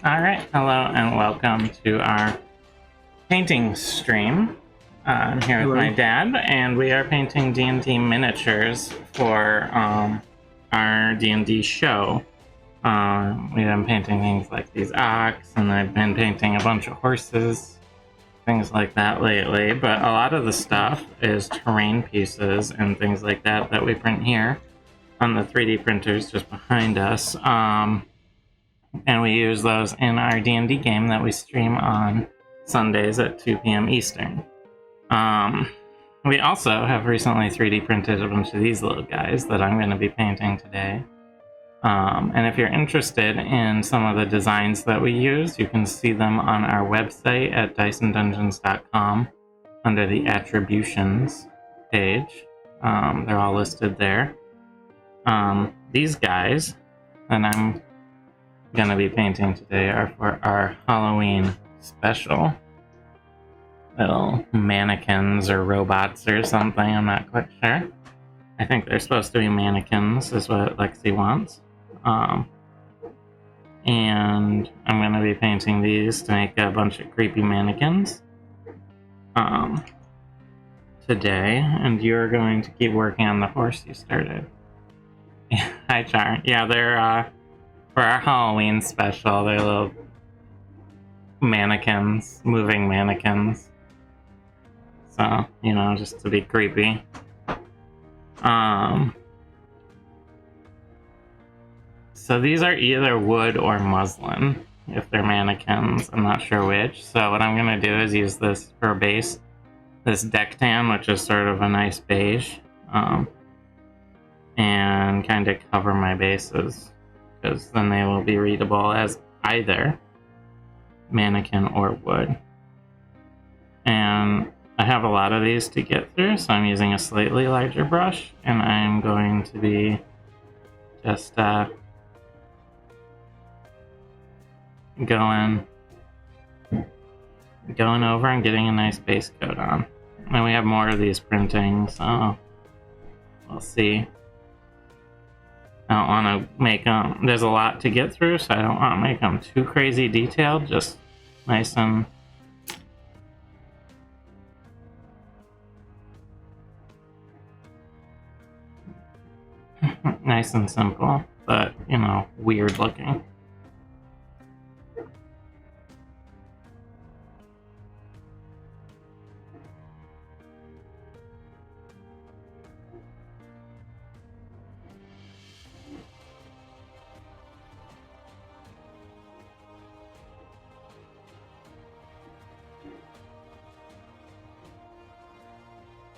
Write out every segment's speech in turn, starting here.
Alright, hello and welcome to our painting stream. I'm here with my dad, and we are painting D&D miniatures for our D&D show. We've been painting things like these ox, and I've been painting a bunch of horses, things like that lately, but a lot of the stuff is terrain pieces and things like that that we print here on the 3D printers just behind us. And we use those in our D&D game that we stream on Sundays at 2 p.m. Eastern. We also have recently 3D printed a bunch of these little guys that I'm going to be painting today. And if you're interested in some of the designs that we use, you can see them on our website at dysondungeons.com under the attributions page. They're all listed there. These guys that I'm going to be painting today are for our Halloween special. Little mannequins or robots or something, I'm not quite sure. I think they're supposed to be mannequins is what Lexi wants. And I'm going to be painting these to make a bunch of creepy mannequins today, and you're going to keep working on the horse you started. Hi, Char. Yeah, they're for our Halloween special, they're little mannequins, moving mannequins. So, you know, just to be creepy. So these are either wood or muslin, if they're mannequins. I'm not sure which. So what I'm going to do is use this for a base, this deck tan, which is sort of a nice beige, and kind of cover my bases, because then they will be readable as either mannequin or wood. And I have a lot of these to get through, so I'm using a slightly larger brush, and I'm going to be just going over and getting a nice base coat on. And we have more of these printing, so we'll see. I don't want to make them, there's a lot to get through, so I don't want to make them too crazy detailed, just nice and nice and simple, but, you know, weird looking.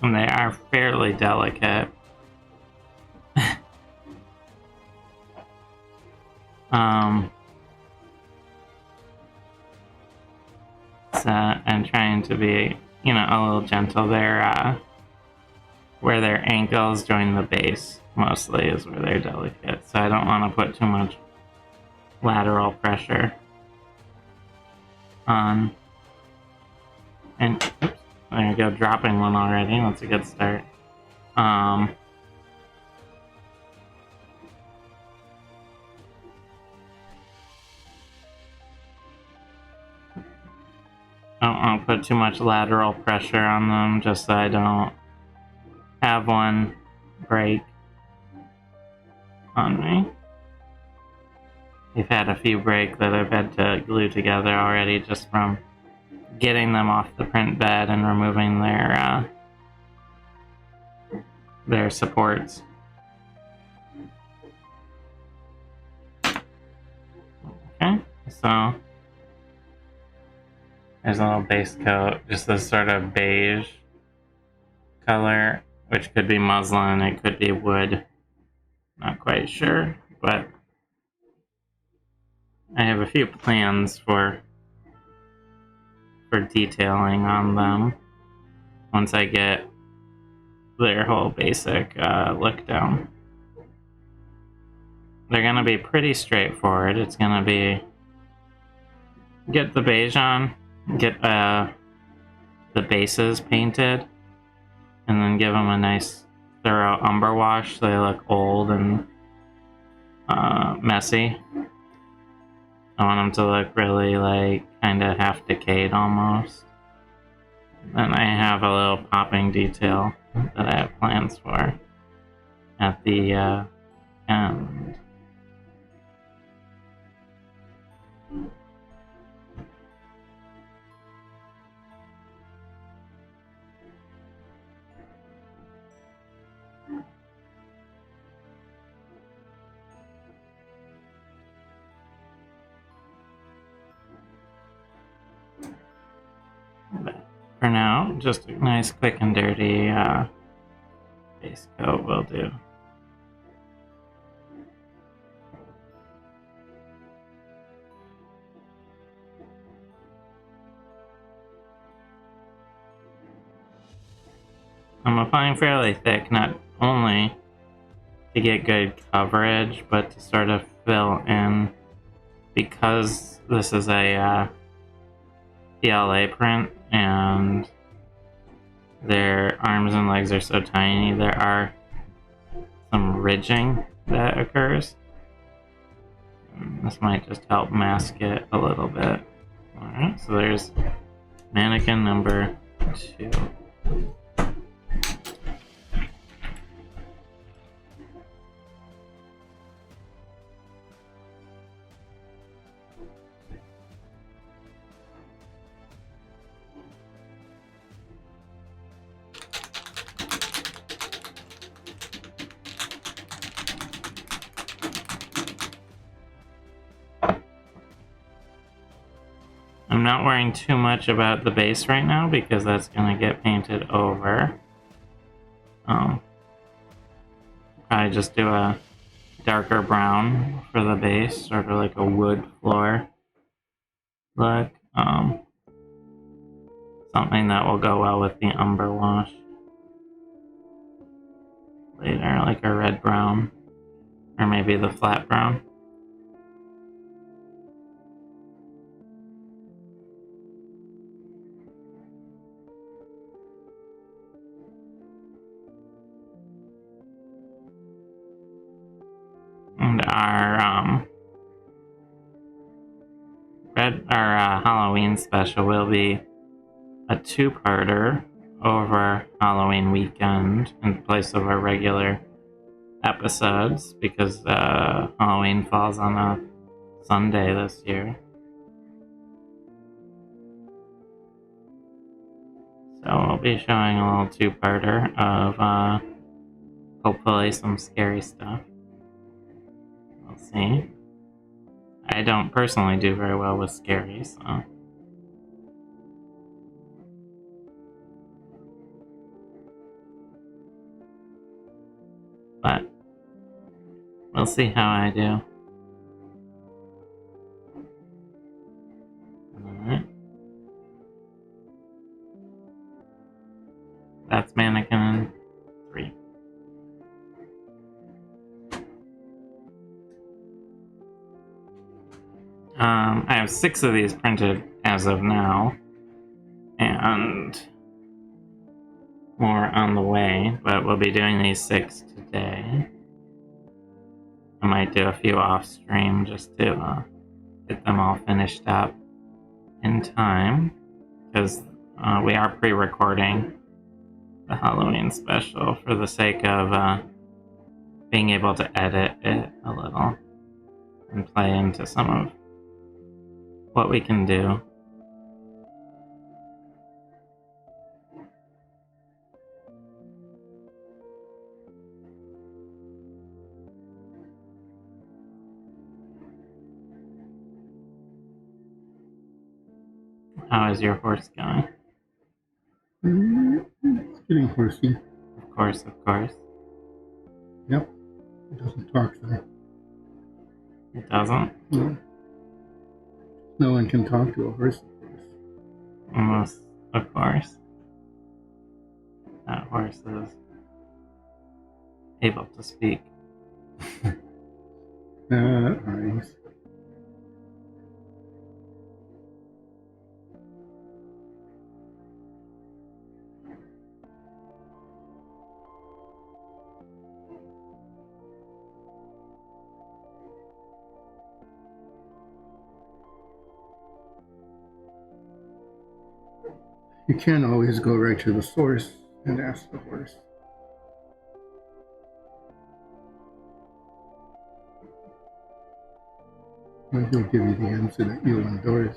And they are fairly delicate. So I'm trying to be, you know, a little gentle there, where their ankles join the base, mostly, is where they're delicate. So I don't want to put too much lateral pressure on. And, oops, there you go, dropping one already. That's a good start. I don't want to put too much lateral pressure on them, just so I don't have one break on me. We've had a few break that I've had to glue together already just from getting them off the print bed and removing their supports. Okay, so there's a little base coat, just this sort of beige color, which could be muslin, it could be wood. Not quite sure, but I have a few plans for detailing on them once I get their whole basic look down. They're gonna be pretty straightforward. It's gonna be get the beige on, get the bases painted, and then give them a nice thorough umber wash so they look old and messy. I want them to look really like kind of half decayed almost. Then I have a little popping detail that I have plans for at the end. But for now, just a nice, quick and dirty base coat will do. I'm applying fairly thick, not only to get good coverage, but to sort of fill in, because this is a PLA print and their arms and legs are so tiny, there are some ridging that occurs. This might just help mask it a little bit. Alright, so there's mannequin number 2. I'm not worrying too much about the base right now because that's going to get painted over. Probably just do a darker brown for the base, sort of like a wood floor look. Something that will go well with the umber wash later, like a red brown, or maybe the flat brown. And our Halloween special will be a 2-parter over Halloween weekend in place of our regular episodes, because Halloween falls on a Sunday this year. So we'll be showing a little 2-parter of hopefully some scary stuff. We'll see. I don't personally do very well with scary, so. But we'll see how I do. Alright. That's mannequin 3. I have 6 of these printed as of now, and more on the way, but we'll be doing these 6 today. I might do a few off stream just to get them all finished up in time, because we are pre-recording the Halloween special for the sake of being able to edit it a little and play into some of what we can do. How is your horse going? It's getting horsey. Of course, of course. Yep. It doesn't talk though. It doesn't? No. No one can talk to a horse, of course. Almost, of course. That horse is able to speak. That rhymes. You can't always go right to the source and ask the horse. But he'll give you the answer that you'll endorse.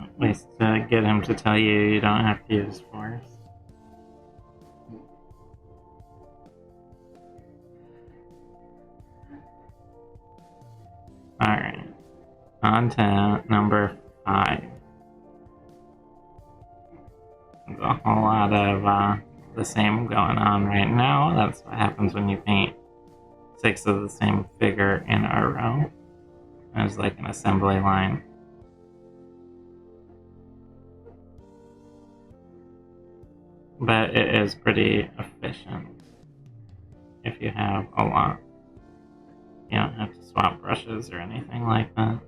At least to get him to tell you you don't have to use force. Alright. On to number 5. There's a whole lot of the same going on right now. That's what happens when you paint 6 of the same figure in a row. It's like an assembly line. But it is pretty efficient if you have a lot. You don't have to swap brushes or anything like that.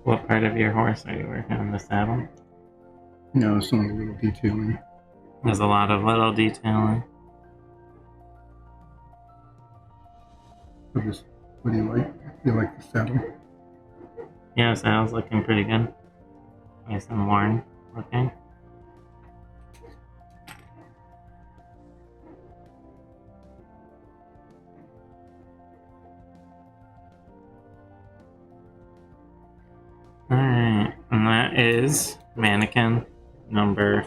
What part of your horse are you working on? The saddle? No, it's only a little detailing. There's a lot of little detailing. What do you like? You like the saddle? Yeah, the saddle's looking pretty good. Nice and worn looking. Alright, and that is mannequin number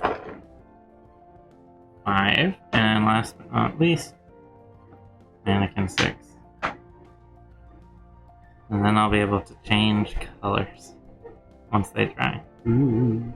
5. And last but not least, mannequin 6. And then I'll be able to change colors once they dry. Ooh.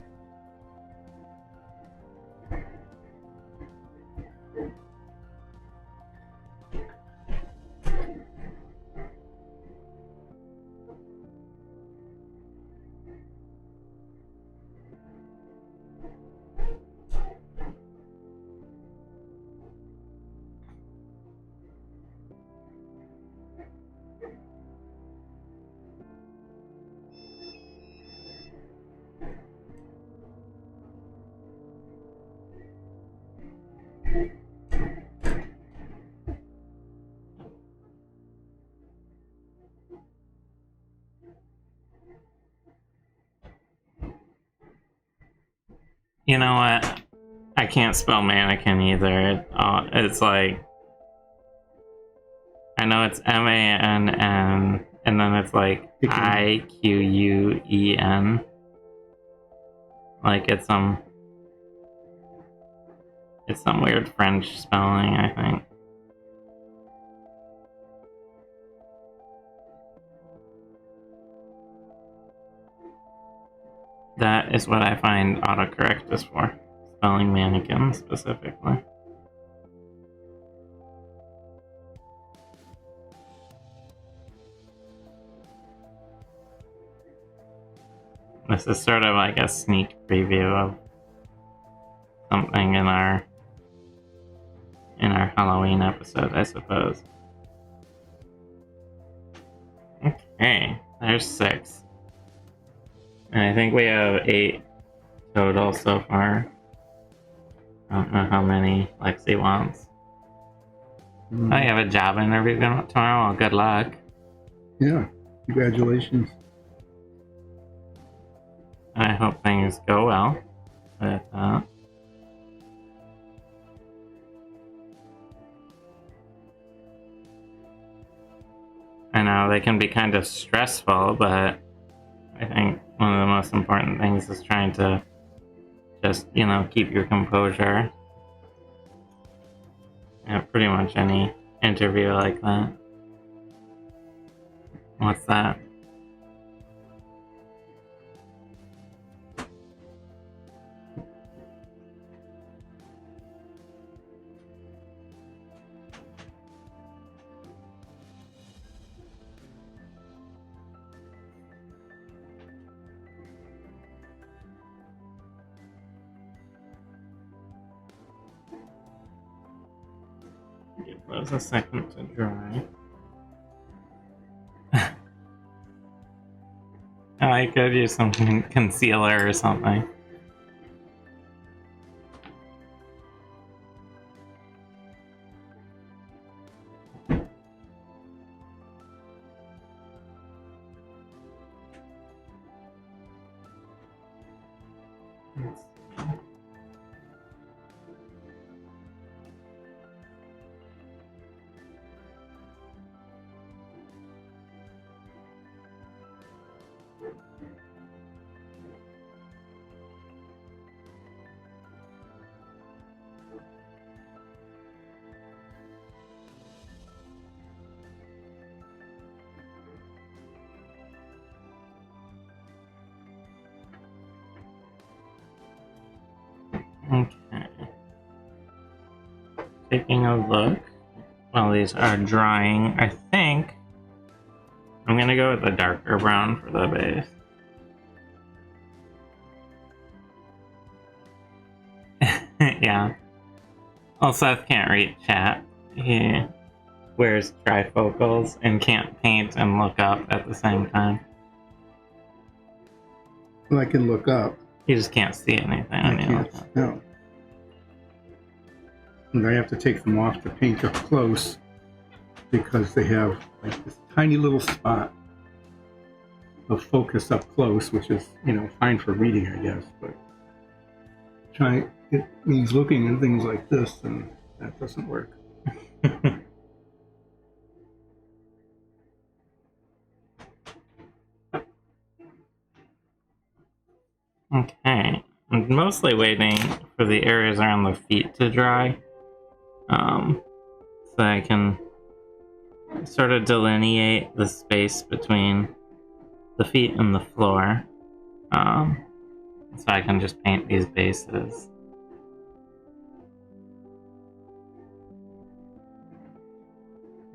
You know what? I can't spell mannequin either. It's like, I know it's MANN, and then it's like IQUEN. Like it's some weird French spelling, I think. That is what I find autocorrect is for. Spelling mannequin specifically. This is sort of like a sneak preview of something in our Halloween episode, I suppose. Okay, there's 6. And I think we have 8 total so far. I don't know how many Lexi wants. Oh, you have a job interview tomorrow? Well, good luck. Yeah, congratulations. I hope things go well with that. I know they can be kind of stressful, but I think one of the most important things is trying to just, keep your composure. Pretty much any interview like that. What's that? give those a second to dry. I could use some concealer or something. Okay. Taking a look while these are drying, I think I'm gonna go with the darker brown for the base. Yeah. Well, Seth can't read chat. He wears trifocals and can't paint and look up at the same time. Well, I can look up. You just can't see anything. I can't. No. And I have to take them off to paint up close because they have like this tiny little spot of focus up close, which is, fine for reading, I guess, but it means looking at things like this, and that doesn't work. Okay. I'm mostly waiting for the areas around the feet to dry. So I can sort of delineate the space between the feet and the floor. So I can just paint these bases.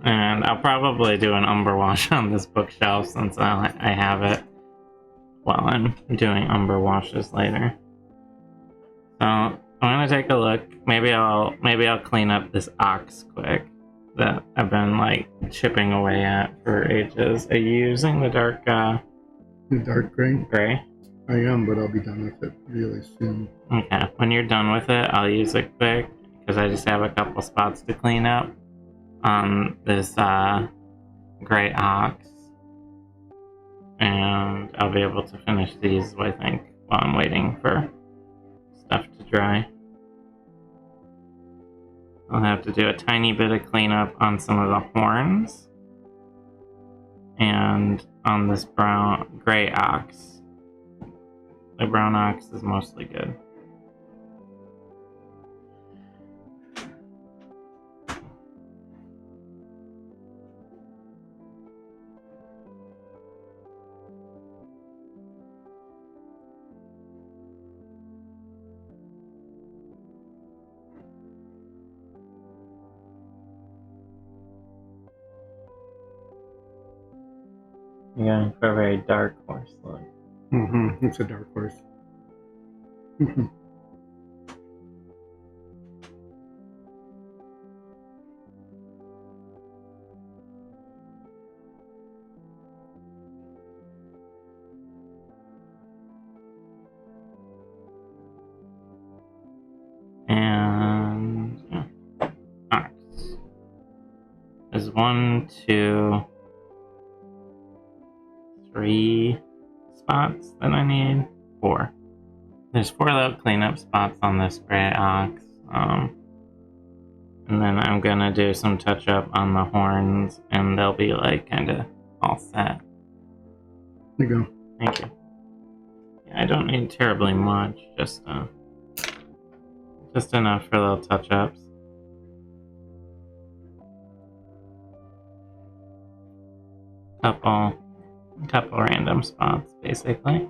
And I'll probably do an umber wash on this bookshelf since I have it while I'm doing umber washes later. So I'm gonna take a look. Maybe I'll clean up this ox quick that I've been like chipping away at for ages. Are you using the dark The dark gray? Gray? I am, but I'll be done with it really soon. Okay. When you're done with it, I'll use it quick because I just have a couple spots to clean up on this gray ox. And I'll be able to finish these, I think, while I'm waiting for stuff to dry. I'll have to do a tiny bit of cleanup on some of the horns and on this gray ox. The brown ox is mostly good. You're going for a very dark horse look. Mm-hmm. It's a dark horse. Mm-hmm. And yeah. Ox. There's 1, 2, 3 spots that I need. 4. There's 4 little cleanup spots on this gray ox. And then I'm gonna do some touch up on the horns, and they'll be like kind of all set. There you go. Thank you. Yeah, I don't need terribly much, just enough for little touch ups. Couple random spots, basically.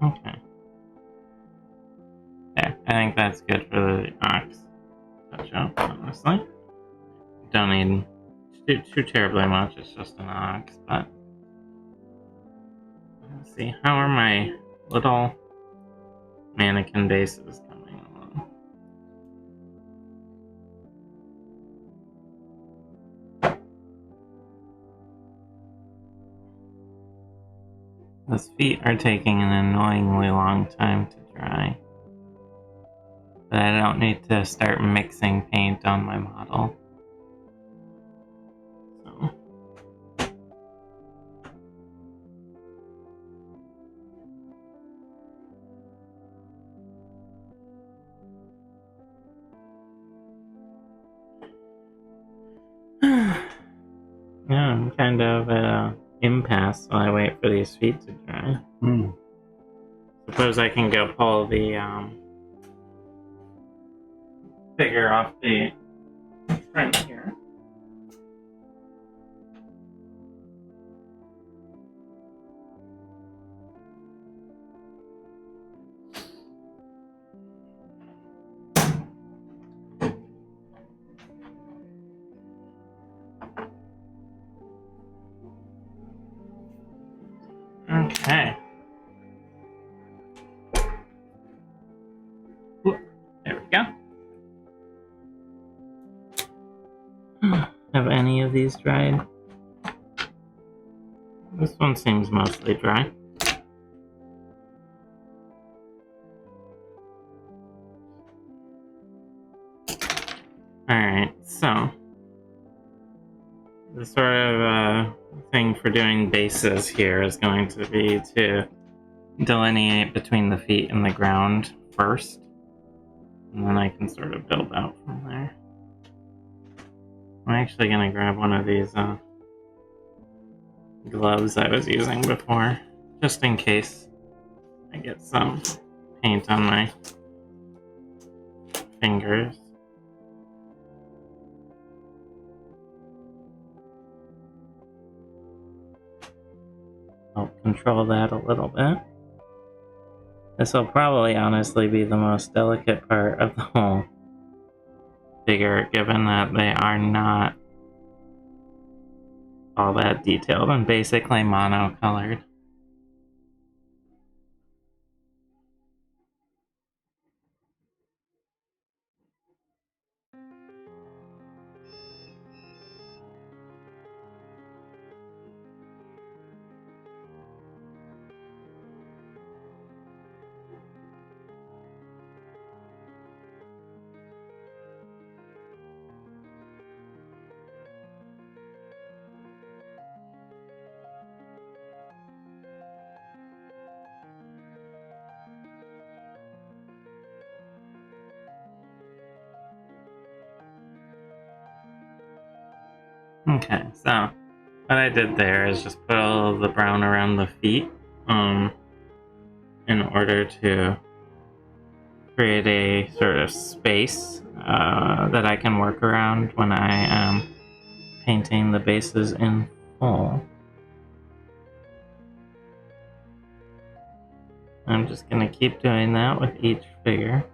Okay. There, I think that's good for the ox touch up, honestly. don't need too terribly much. It's just an ox, but let's see. How are my little mannequin bases coming along? Those feet are taking an annoyingly long time to dry. But I don't need to start mixing paint on my model. So. Yeah, I'm kind of at an impasse while I wait for these feet to dry. Suppose I can go pull the figure off the front here. Okay. There we go. Have any of these dried? This one seems mostly dry. Alright, so the sort of thing for doing bases here is going to be to delineate between the feet and the ground first, and then I can sort of build out from there. I'm actually going to grab one of these gloves I was using before, just in case I get some paint on my fingers. I'll control that a little bit. This will probably honestly be the most delicate part of the whole figure, given that they are not all that detailed and basically monocolored. Okay, so what I did there is just put all of the brown around the feet in order to create a sort of space that I can work around when I am painting the bases in full. I'm just going to keep doing that with each figure.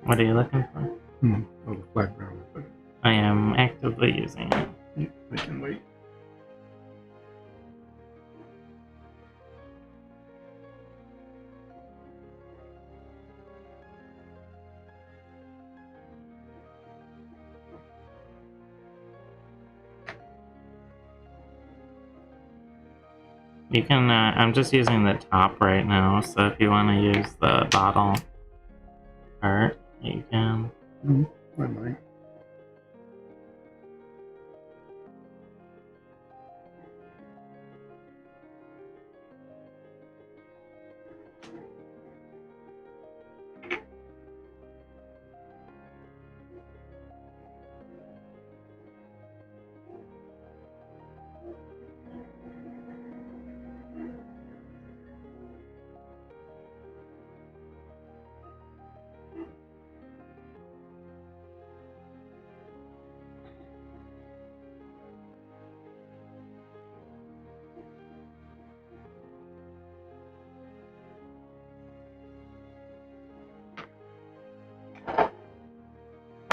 What are you looking for? Oh, the flat ground. I am actively using it. Yeah, I can wait. You can, I'm just using the top right now, so if you want to use the bottle part, you can. I might.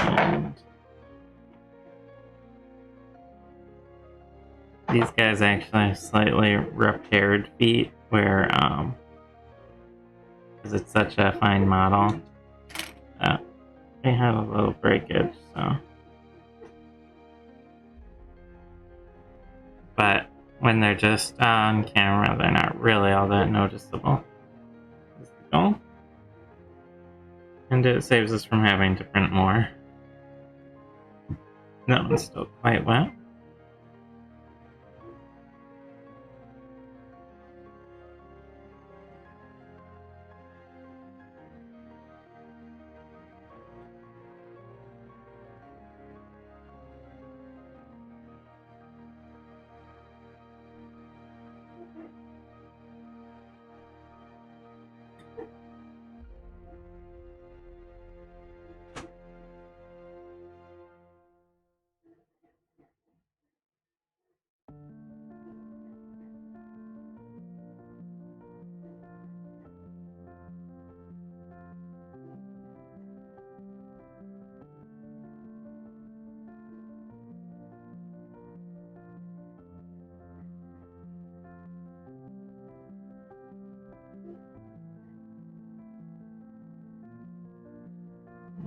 And these guys actually have slightly repaired feet, where, because it's such a fine model, they have a little breakage, so. But when they're just on camera, they're not really all that noticeable. Go. And it saves us from having to print more. That one's still quite wet.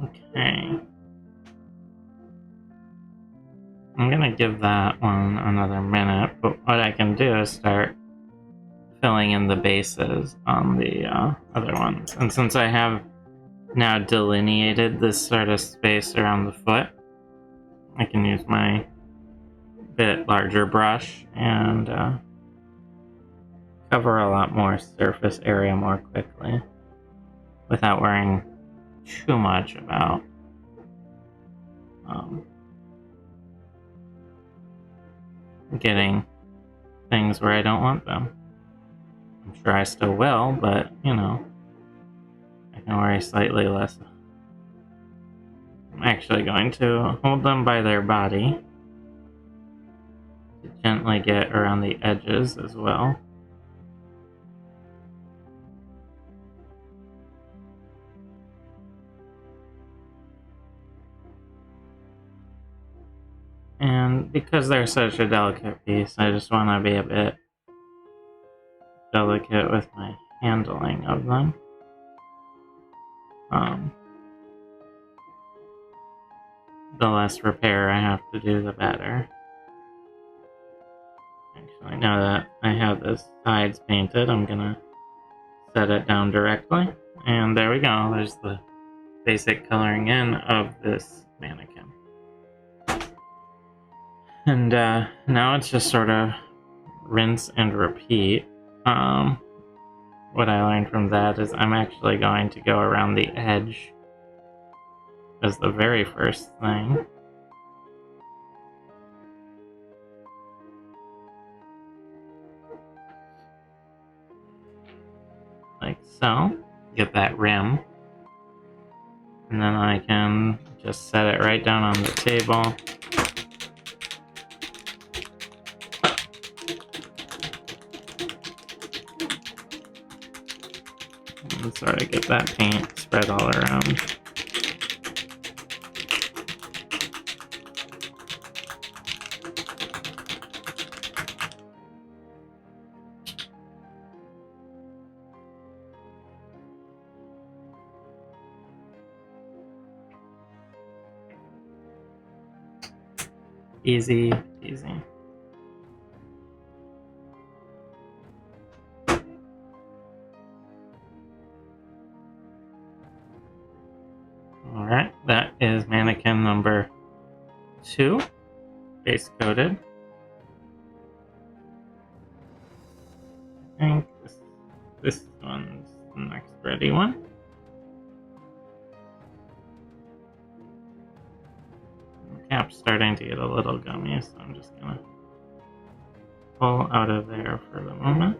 Okay. I'm gonna give that one another minute, but what I can do is start filling in the bases on the other ones. And since I have now delineated this sort of space around the foot, I can use my bit larger brush and cover a lot more surface area more quickly without worrying too much about getting things where I don't want them. I'm sure I still will, but, you know, I can worry slightly less. I'm actually going to hold them by their body to gently get around the edges as well. And because they're such a delicate piece, I just want to be a bit delicate with my handling of them. The less repair I have to do, the better. Actually, now that I have the sides painted, I'm gonna set it down directly. And there we go, there's the basic coloring in of this mannequin. And now it's just sort of rinse and repeat. What I learned from that is I'm actually going to go around the edge as the very first thing. Like so. Get that rim. And then I can just set it right down on the table. And sort of get that paint spread all around. Easy, easy. Alright, that is mannequin number 2, base coated. I think this one's the next ready one. The cap's starting to get a little gummy, so I'm just gonna pull out of there for the moment.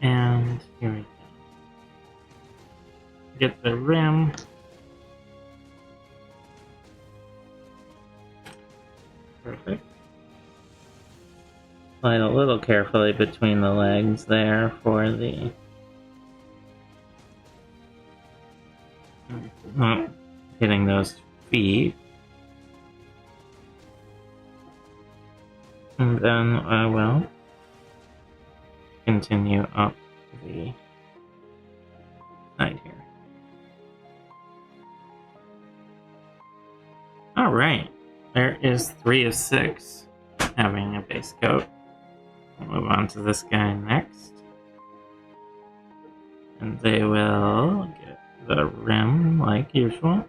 And here we go. Get the rim. Perfect. Slide a little carefully between the legs there for the... Not hitting those feet. And then I will continue up the side here. Alright, there is 3 of 6 having a base coat. We'll move on to this guy next. And they will get the rim like usual.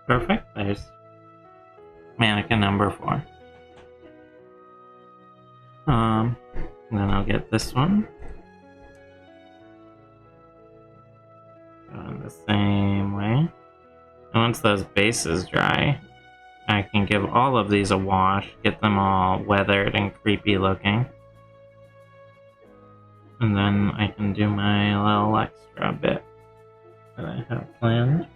Perfect, there's mannequin number 4. Then I'll get this one. Going the same way. And once those bases dry, I can give all of these a wash, get them all weathered and creepy looking. And then I can do my little extra bit that I have planned.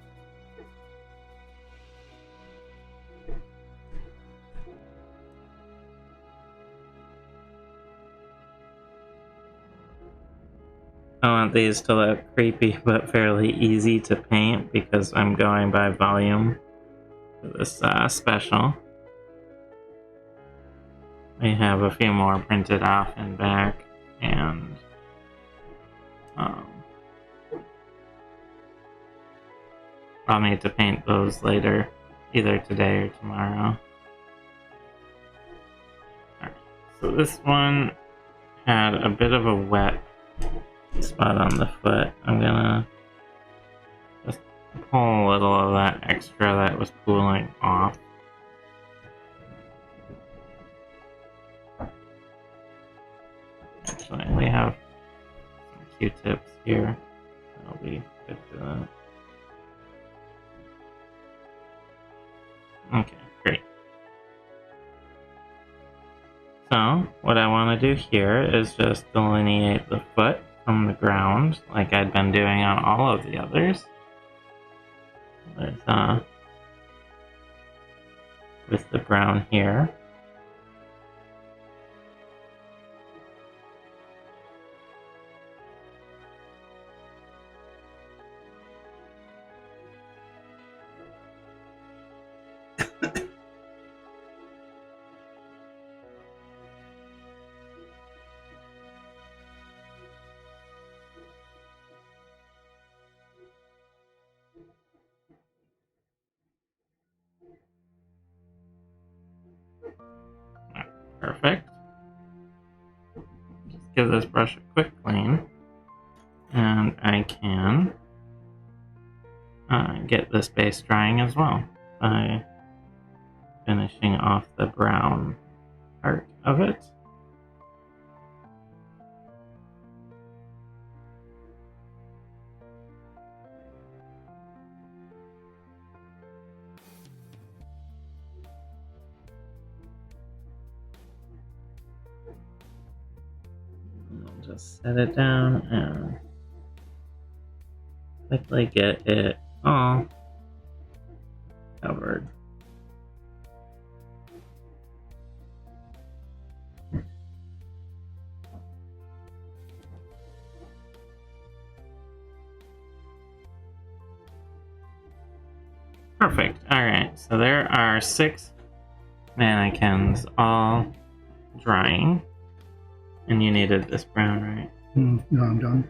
I want these to look creepy but fairly easy to paint because I'm going by volume for this special. I have a few more printed off and back, and I'll need to paint those later, either today or tomorrow. Alright, so this one had a bit of a wet spot on the foot. I'm gonna just pull a little of that extra that was pooling off. Actually, we have some Q-tips here. That'll be good for that. Okay, great. So, what I want to do here is just delineate the foot from the ground, like I'd been doing on all of the others. With the brown here. Perfect. Just give this brush a quick clean, and I can get this base drying as well by finishing off the brown part of it. Just set it down and quickly get it all covered. Perfect. Alright, so there are 6 mannequins all drying. And you needed this brown, right? No, I'm done.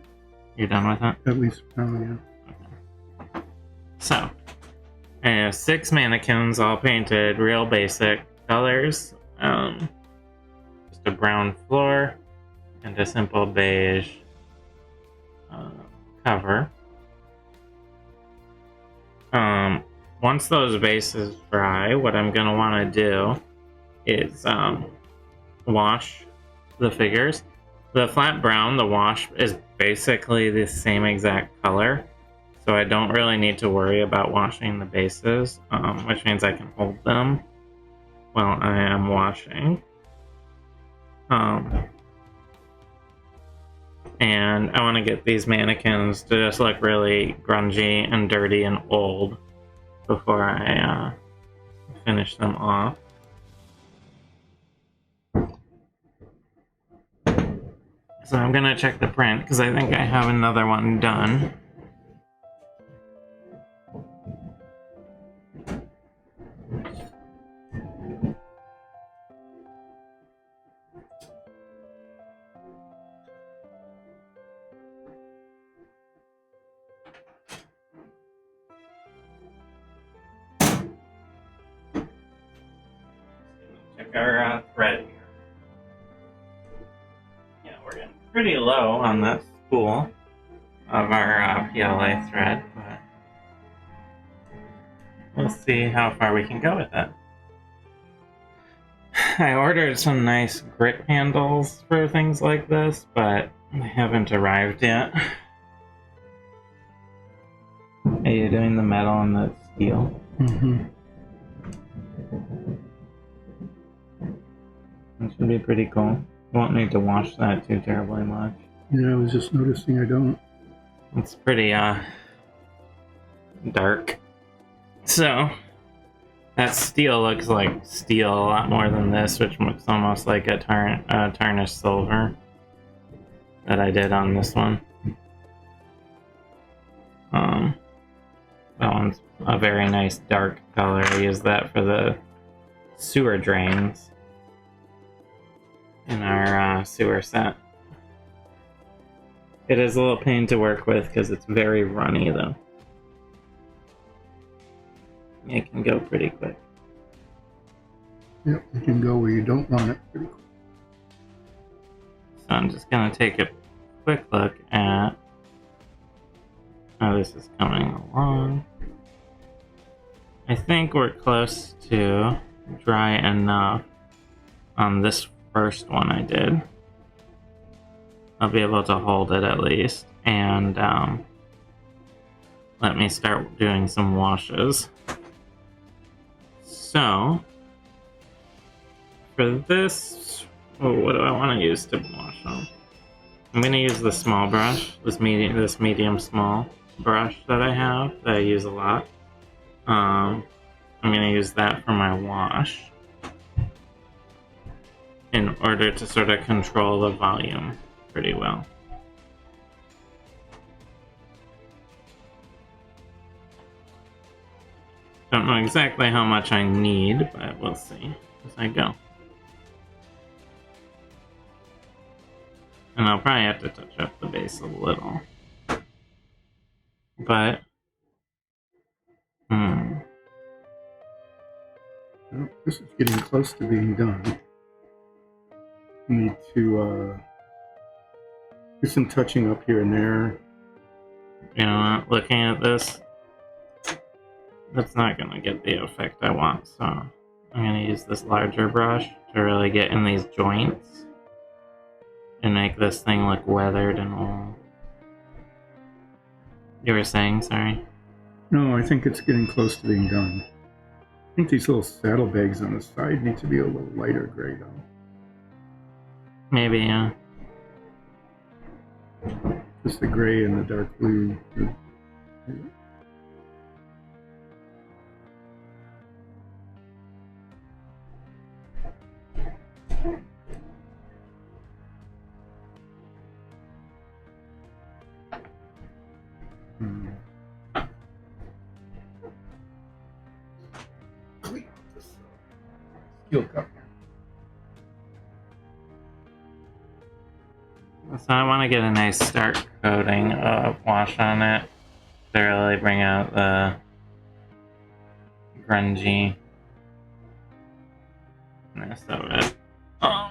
You're done with it? At least brown, yeah. Okay. So, I have 6 mannequins all painted, real basic colors. Just a brown floor and a simple beige cover. Once those bases dry, what I'm going to want to do is wash the figures. The flat brown, the wash, is basically the same exact color, so I don't really need to worry about washing the bases, which means I can hold them while I am washing. And I want to get these mannequins to just look really grungy and dirty and old before I finish them off. So I'm gonna check the print because I think I have another one done. Check our thread here. Yeah, we're getting pretty low on that spool of our PLA thread, but we'll see how far we can go with it. I ordered some nice grip handles for things like this, but they haven't arrived yet. Are you doing the metal and the steel? Mm-hmm. It should be pretty cool. Won't need to wash that too terribly much. Yeah, I was just noticing I don't. It's pretty dark. So that steel looks like steel a lot more than this, which looks almost like a tarnished silver that I did on this one. That one's a very nice dark color. I used that for the sewer drains in our sewer set. It is a little pain to work with because it's very runny though. It can go pretty quick. Yep, you can go where you don't want it pretty quick. So I'm just going to take a quick look at how this is coming along. I think we're close to dry enough on this first one I did. I'll be able to hold it at least, and let me start doing some washes. So, for this, what do I want to use to wash them? I'm going to use the small brush, this medium small brush that I have, that I use a lot. I'm going to use that for my wash in order to sort of control the volume pretty well. Don't know exactly how much I need, but we'll see as I go. And I'll probably have to touch up the base a little. But, Well, this is getting close to being done. You need to do some touching up here and there. you know, looking at this, that's not going to get the effect I want, so I'm going to use this larger brush to really get in these joints and make this thing look weathered and old. You were saying, sorry? No, I think it's getting close to being done. I think these little saddlebags on the side need to be a little lighter gray though. Maybe, yeah. Just the gray and the dark blue. You'll come here. So I want to get a nice stark coating of wash on it to really bring out the grunginess of it. Oh.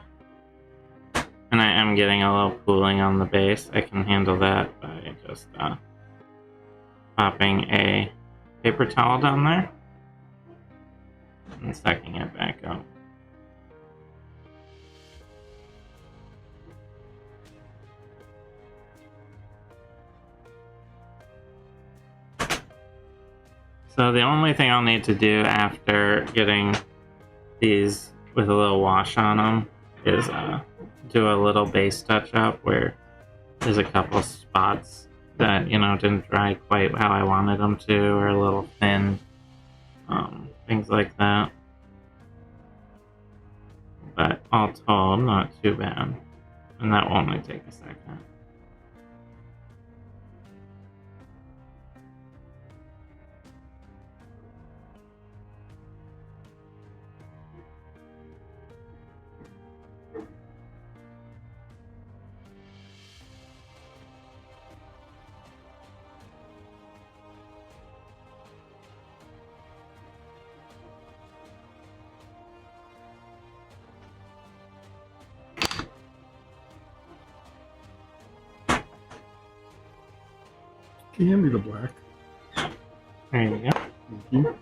And I am getting a little pooling on the base. I can handle that by just popping a paper towel down there and sucking it back up. So the only thing I'll need to do after getting these with a little wash on them is do a little base touch up where there's a couple spots that, you know, didn't dry quite how I wanted them to, or a little thin, things like that. But all told, not too bad. And that will only take a second. Can you hand me the black? There you go. Thank you.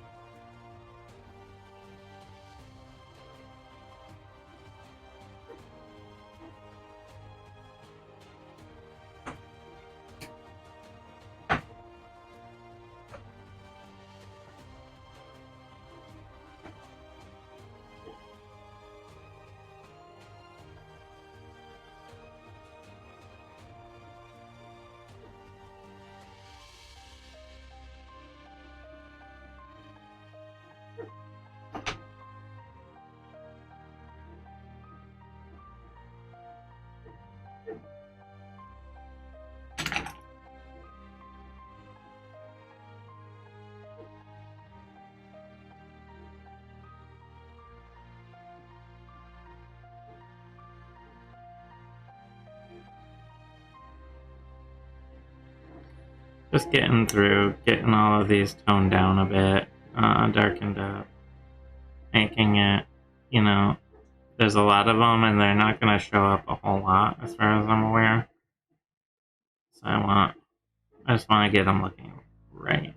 Just getting through, getting all of these toned down a bit, darkened up, making it, you know, there's a lot of them and they're not going to show up a whole lot as far as I'm aware. So I just want to get them looking right.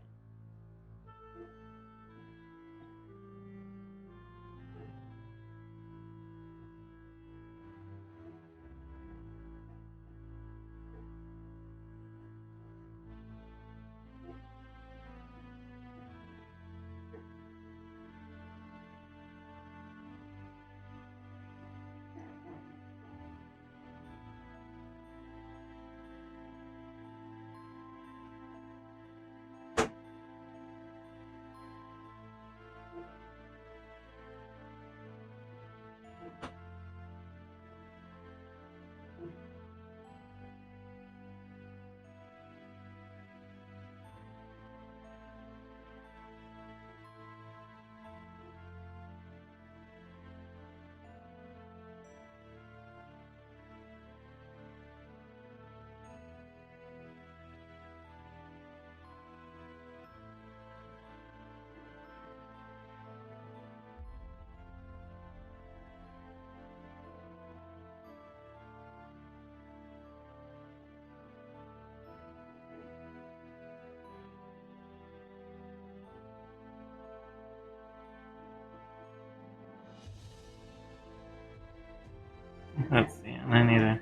Let's see, and I need a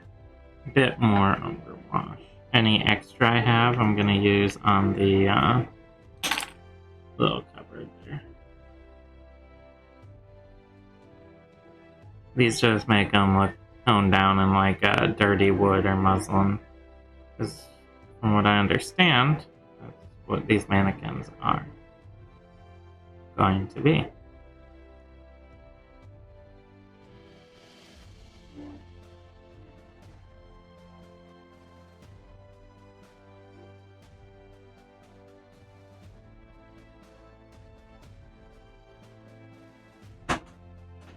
bit more underwash. Any extra I have, I'm going to use on the little cupboard there. These just make them look toned down in like a dirty wood or muslin. Because from what I understand, that's what these mannequins are going to be.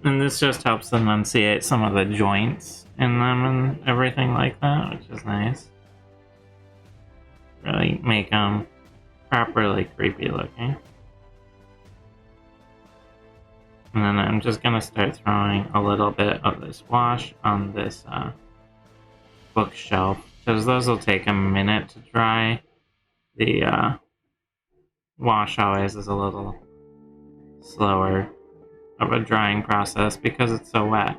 And this just helps enunciate some of the joints in them and everything like that, which is nice. Really make them properly creepy looking. And then I'm just gonna start throwing a little bit of this wash on this bookshelf, because those will take a minute to dry. The wash always is a little slower of a drying process because it's so wet.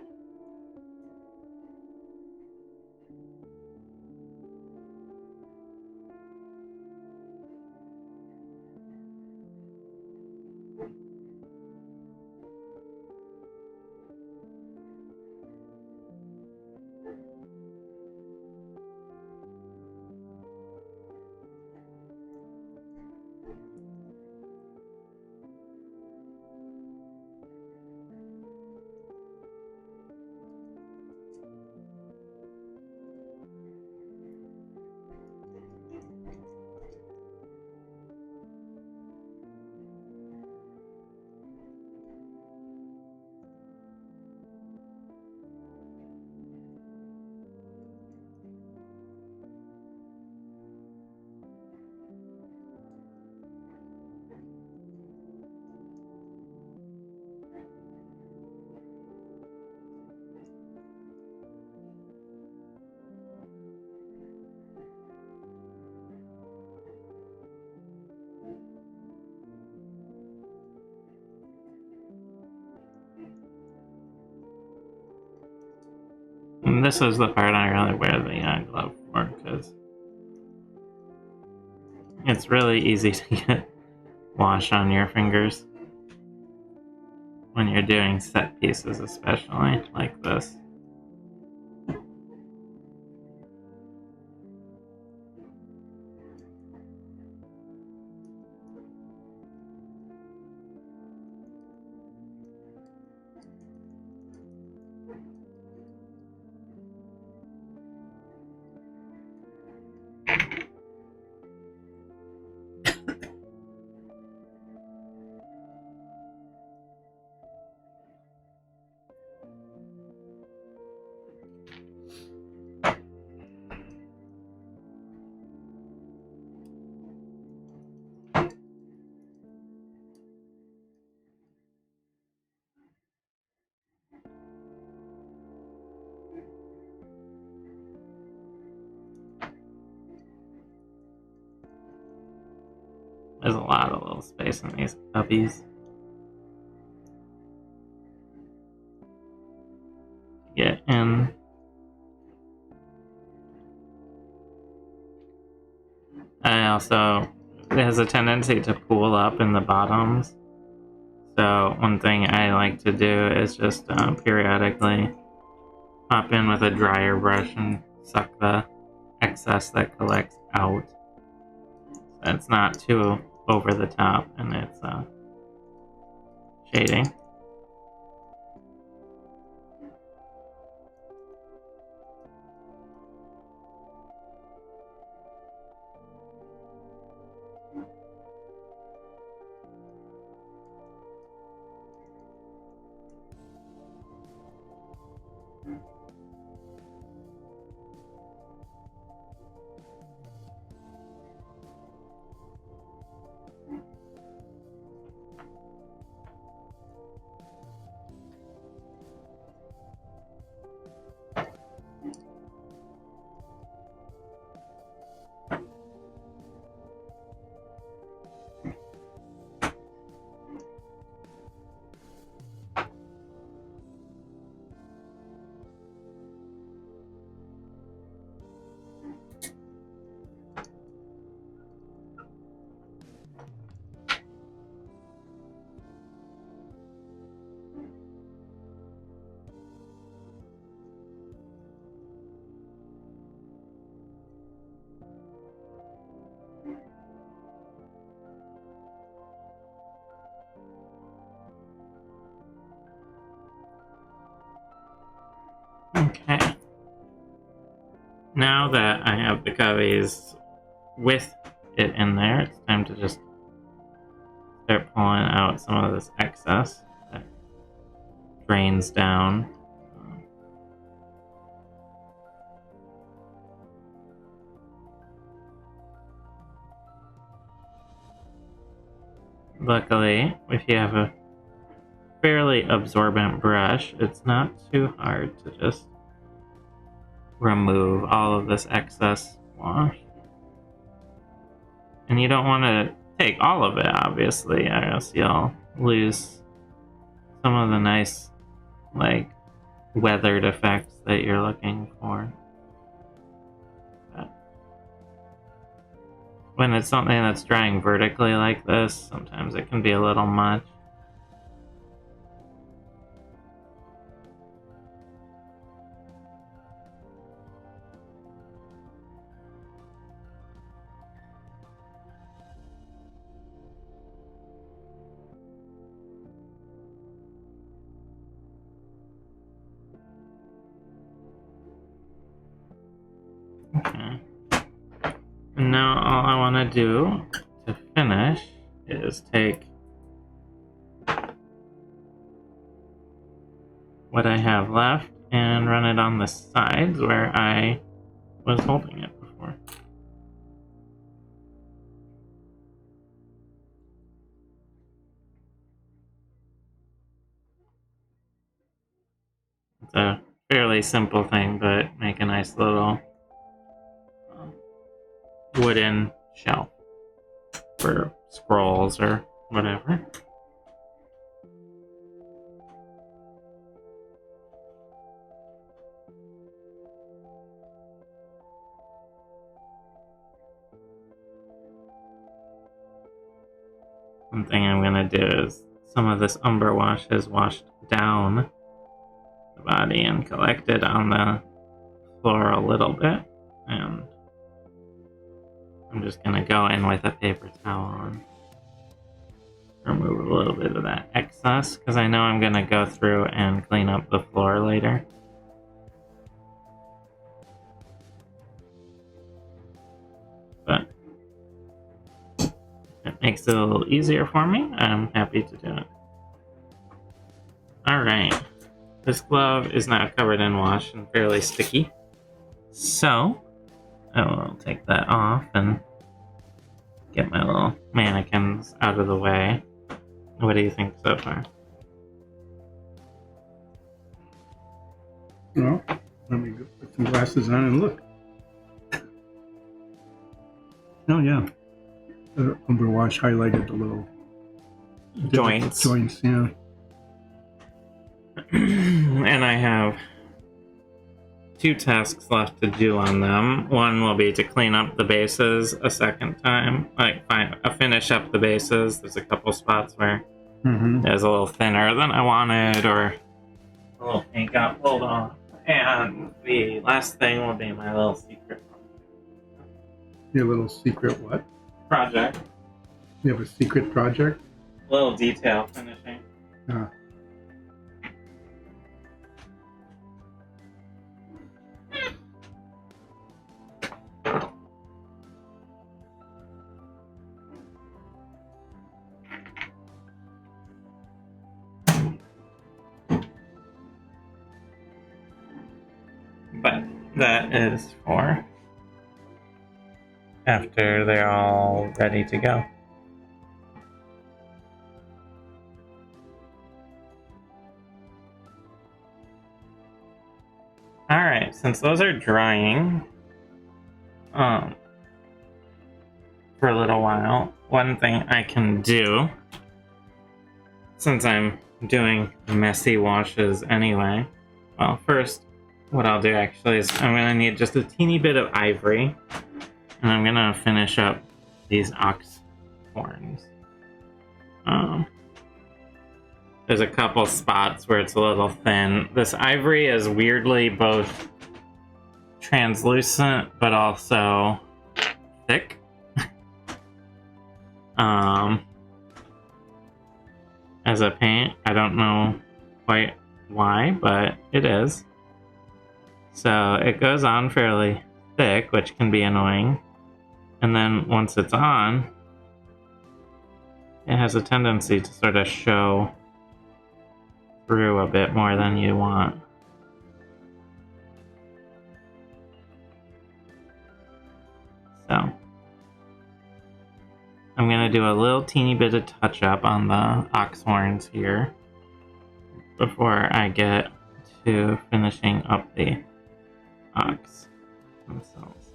And this is the part I really wear the glove for, because it's really easy to get wash on your fingers when you're doing set pieces, especially like this. There's a lot of little space in these cubbies. Get in. I also, it has a tendency to pool up in the bottoms. So one thing I like to do is just periodically hop in with a dryer brush and suck the excess that collects out. So it's not too over the top, and it's shading. Okay. Now that I have the cubbies with it in there, it's time to just start pulling out some of this excess that drains down. Luckily, if you have a fairly absorbent brush, it's not too hard to just remove all of this excess wash. And you don't want to take all of it, obviously, or else you'll lose some of the nice, like, weathered effects that you're looking for. But when it's something that's drying vertically like this, sometimes it can be a little much. Okay. And now all I want to do to finish is take what I have left and run it on the sides where I was holding it before. It's a fairly simple thing, but make a nice little wooden shelf for scrolls or whatever. One thing I'm going to do is some of this umber wash has washed down the body and collected on the floor a little bit, and I'm just going to go in with a paper towel and remove a little bit of that excess, because I know I'm going to go through and clean up the floor later. But it makes it a little easier for me. I'm happy to do it. Alright. This glove is now covered in wash and fairly sticky. So, I will take that off and get my little mannequins out of the way. What do you think so far? Well, let me go put some glasses on and look. Oh, yeah. The umber wash highlighted the little Joints. Joints, yeah. And I have 2 tasks left to do on them. One will be to clean up the bases a second time, like finish up the bases. There's a couple spots where there's a little thinner than I wanted, or a little paint got pulled off. And the last thing will be my little secret Your little secret what? project. You have a secret project? Little detail finishing. But that is for after they're all ready to go. Alright, since those are drying for a little while, one thing I can do, since I'm doing messy washes anyway, well, first, what I'll do actually is I'm going to need just a teeny bit of ivory, and I'm going to finish up these ox horns. There's a couple spots where it's a little thin. This ivory is weirdly both translucent but also thick. As a paint, I don't know quite why, but it is. So it goes on fairly thick, which can be annoying. And then once it's on, it has a tendency to sort of show through a bit more than you want. So I'm gonna do a little teeny bit of touch up on the ox horns here before I get to finishing up the ox themselves.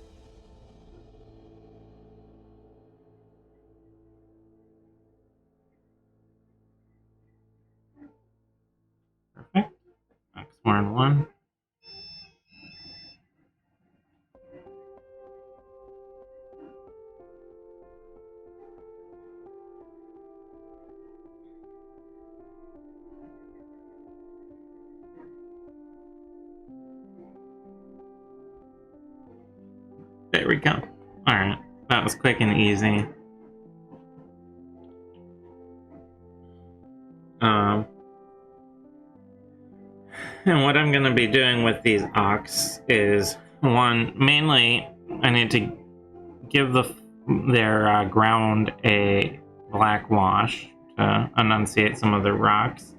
Perfect. Ox horn 1. There we go. Alright, that was quick and easy. And what I'm going to be doing with these ox is, one, mainly I need to give their ground a black wash to enunciate some of the rocks.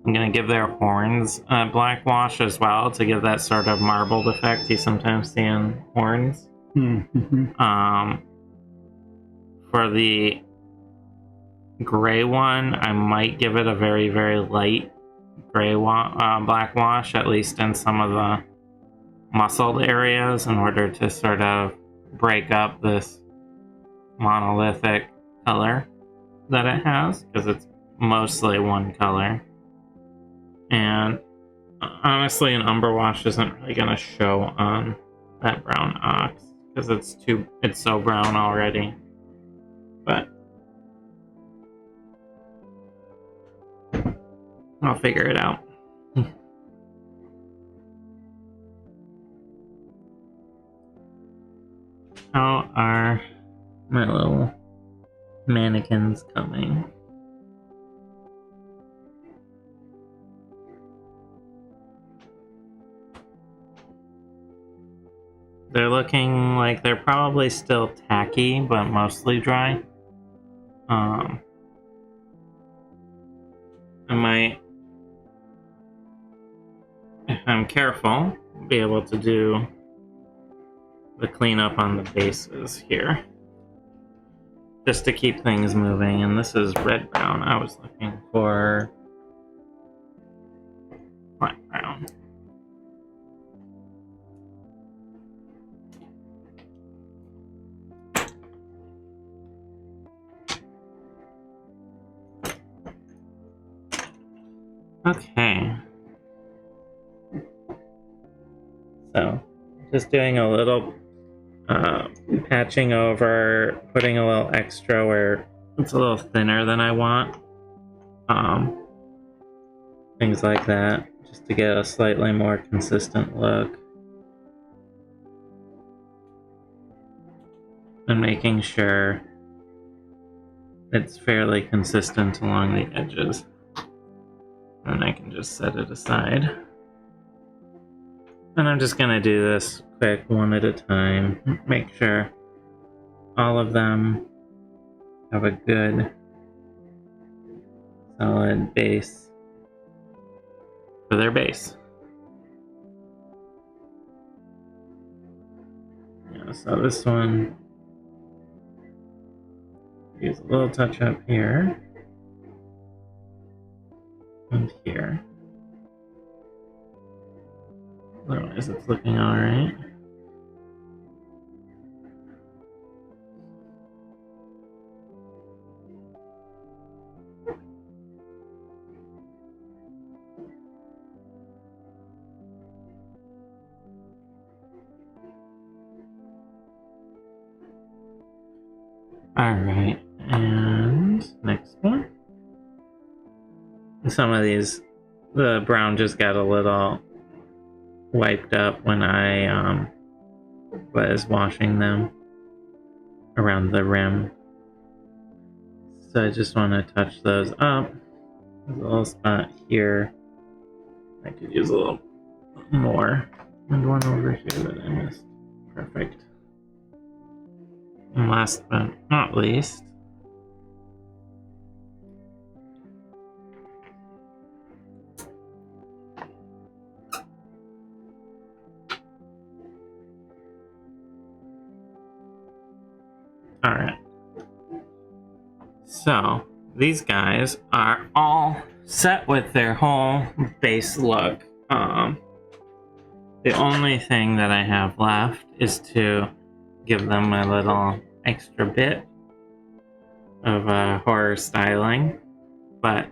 I'm going to give their horns a black wash as well to give that sort of marbled effect you sometimes see in horns. Mm-hmm. For the gray one, I might give it a very, very light gray black wash, at least in some of the muscled areas, in order to sort of break up this monolithic color that it has, because it's mostly one color. And honestly, an umber wash isn't really going to show on that brown ox because it's so brown already. But I'll figure it out. How are my little mannequins coming? They're looking like they're probably still tacky, but mostly dry. I might, if I'm careful, be able to do the cleanup on the bases here, just to keep things moving. And this is red brown. I was looking for black brown. Okay. So, just doing a little patching over, putting a little extra where it's a little thinner than I want. Things like that, just to get a slightly more consistent look. And making sure it's fairly consistent along the edges. And I can just set it aside. And I'm just gonna do this quick, one at a time. Make sure all of them have a good solid base for their base. Yeah, so this one, use a little touch up here and here. Otherwise, it's looking alright. Alright, and next one. Some of these, the brown just got a little wiped up when I was washing them around the rim. So I just want to touch those up. There's a little spot here. I could use a little more. And one over here that I missed. Perfect. And last but not least, Alright. So, these guys are all set with their whole base look. The only thing that I have left is to give them a little extra bit of horror styling, but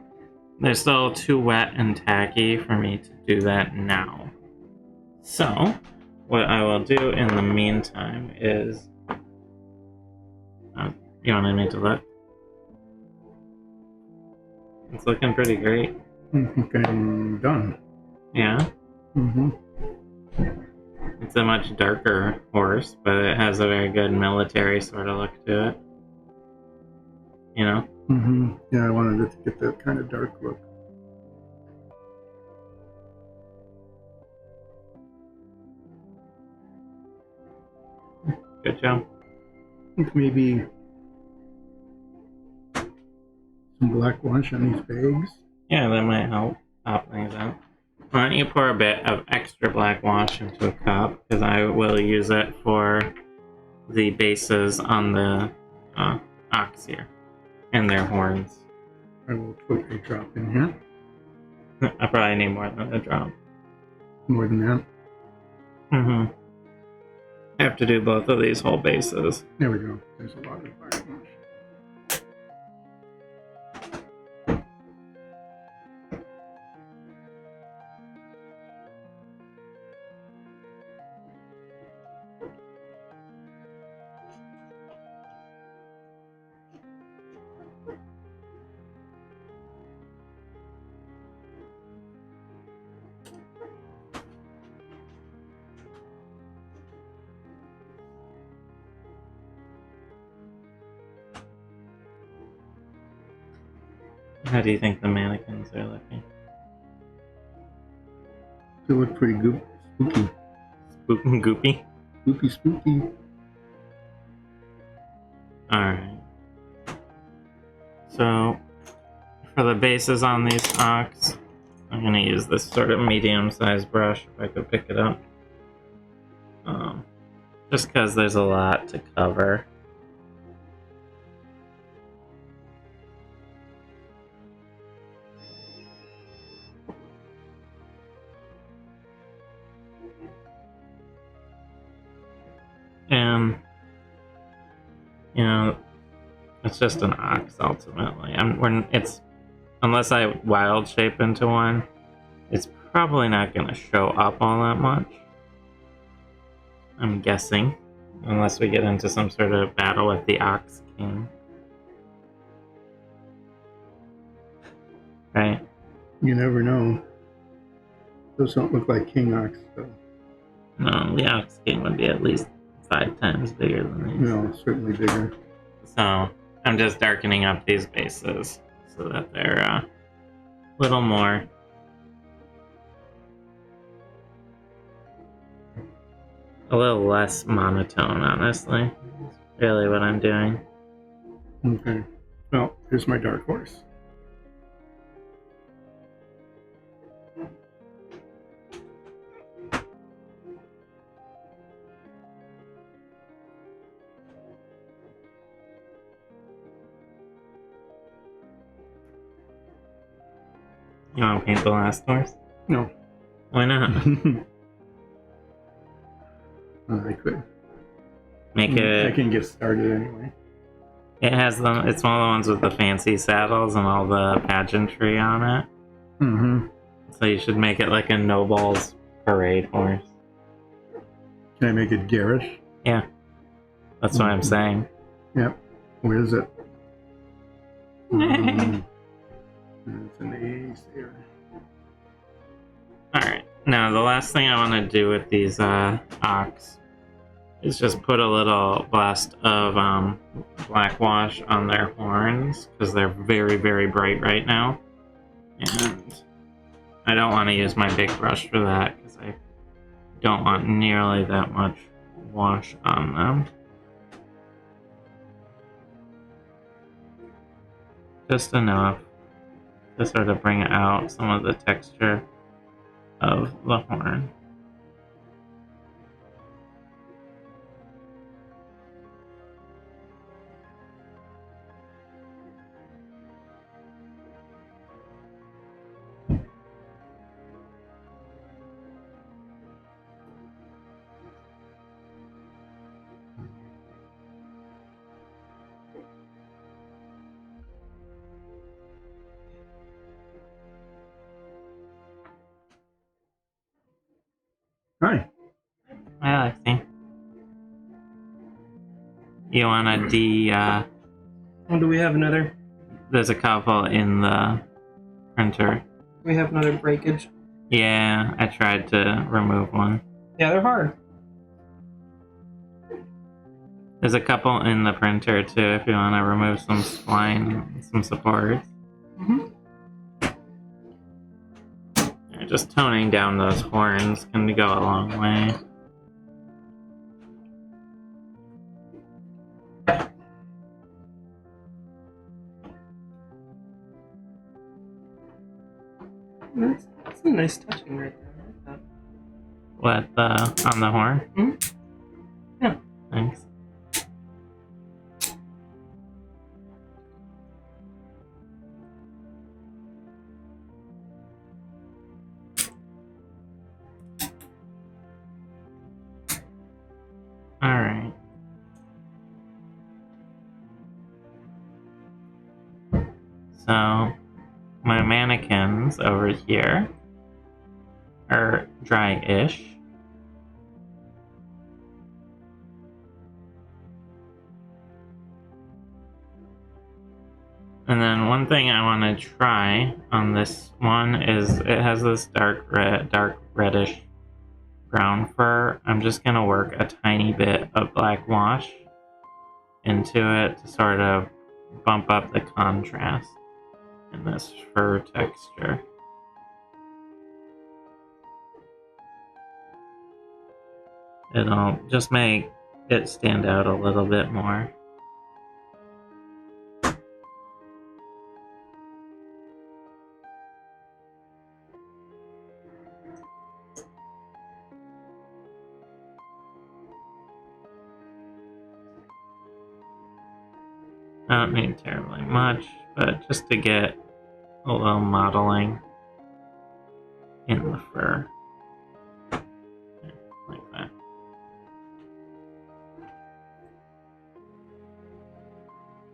they're still too wet and tacky for me to do that now. So, what I will do in the meantime is... you wanted me to look? It's looking pretty great. I'm done. Yeah? Mm-hmm. It's a much darker horse, but it has a very good military sort of look to it. You know? Mm-hmm. Yeah, I wanted it to get that kind of dark look. Good job. I think maybe some black wash on these bags. Yeah, that might help pop things out. Why don't you pour a bit of extra black wash into a cup, because I will use it for the bases on the ox here and their horns. I will put a drop in here. I probably need more than a drop. More than that. Mm-hmm. I have to do both of these whole bases. There we go. There's a lot of black wash. How do you think the mannequins are looking? They look pretty spooky. Goopy? Spooky. Alright. So, for the bases on these ox, I'm going to use this sort of medium-sized brush if I could pick it up. Just because there's a lot to cover. And, you know, it's just an ox ultimately. Unless I wild shape into one, it's probably not going to show up all that much. I'm guessing. Unless we get into some sort of battle with the Ox King. Right? You never know. Those don't look like king ox, though. No, the Ox King would be at least 5 times bigger than these. No, certainly bigger. So, I'm just darkening up these bases so that they're a little more... a little less monotone, honestly. That's really what I'm doing. Okay. Well, here's my dark horse. You want to paint the last horse? No. Why not? I could. Make it... I can get started anyway. It has them. It's one of the ones with the fancy saddles and all the pageantry on it. Mm-hmm. So you should make it like a noble's parade horse. Can I make it garish? Yeah. That's what I'm saying. Yep. Where is it? It's an ace there. Alright. Now, the last thing I want to do with these ox is just put a little blast of black wash on their horns, because they're very, very bright right now. And I don't want to use my big brush for that, because I don't want nearly that much wash on them. Just enough to sort of bring out some of the texture of the horn. Hi. Hi, Alexi. You wanna Oh, do we have another? there's a couple in the printer. We have another breakage. Yeah, I tried to remove one. Yeah, they're hard. There's a couple in the printer too if you wanna remove some spline, some supports. Mm-hmm. Just toning down those horns can go a long way. That's a nice touching right there. I like that. What, on the horn? Mhm. Yeah. Thanks. Alright. So, my mannequins over here are dry-ish. And then one thing I want to try on this one is it has this dark reddish brown fur. I'm just going to work a tiny bit of black wash into it to sort of bump up the contrast in this fur texture. It'll just make it stand out a little bit more. I don't need terribly much, but just to get a little modeling in the fur. Like that.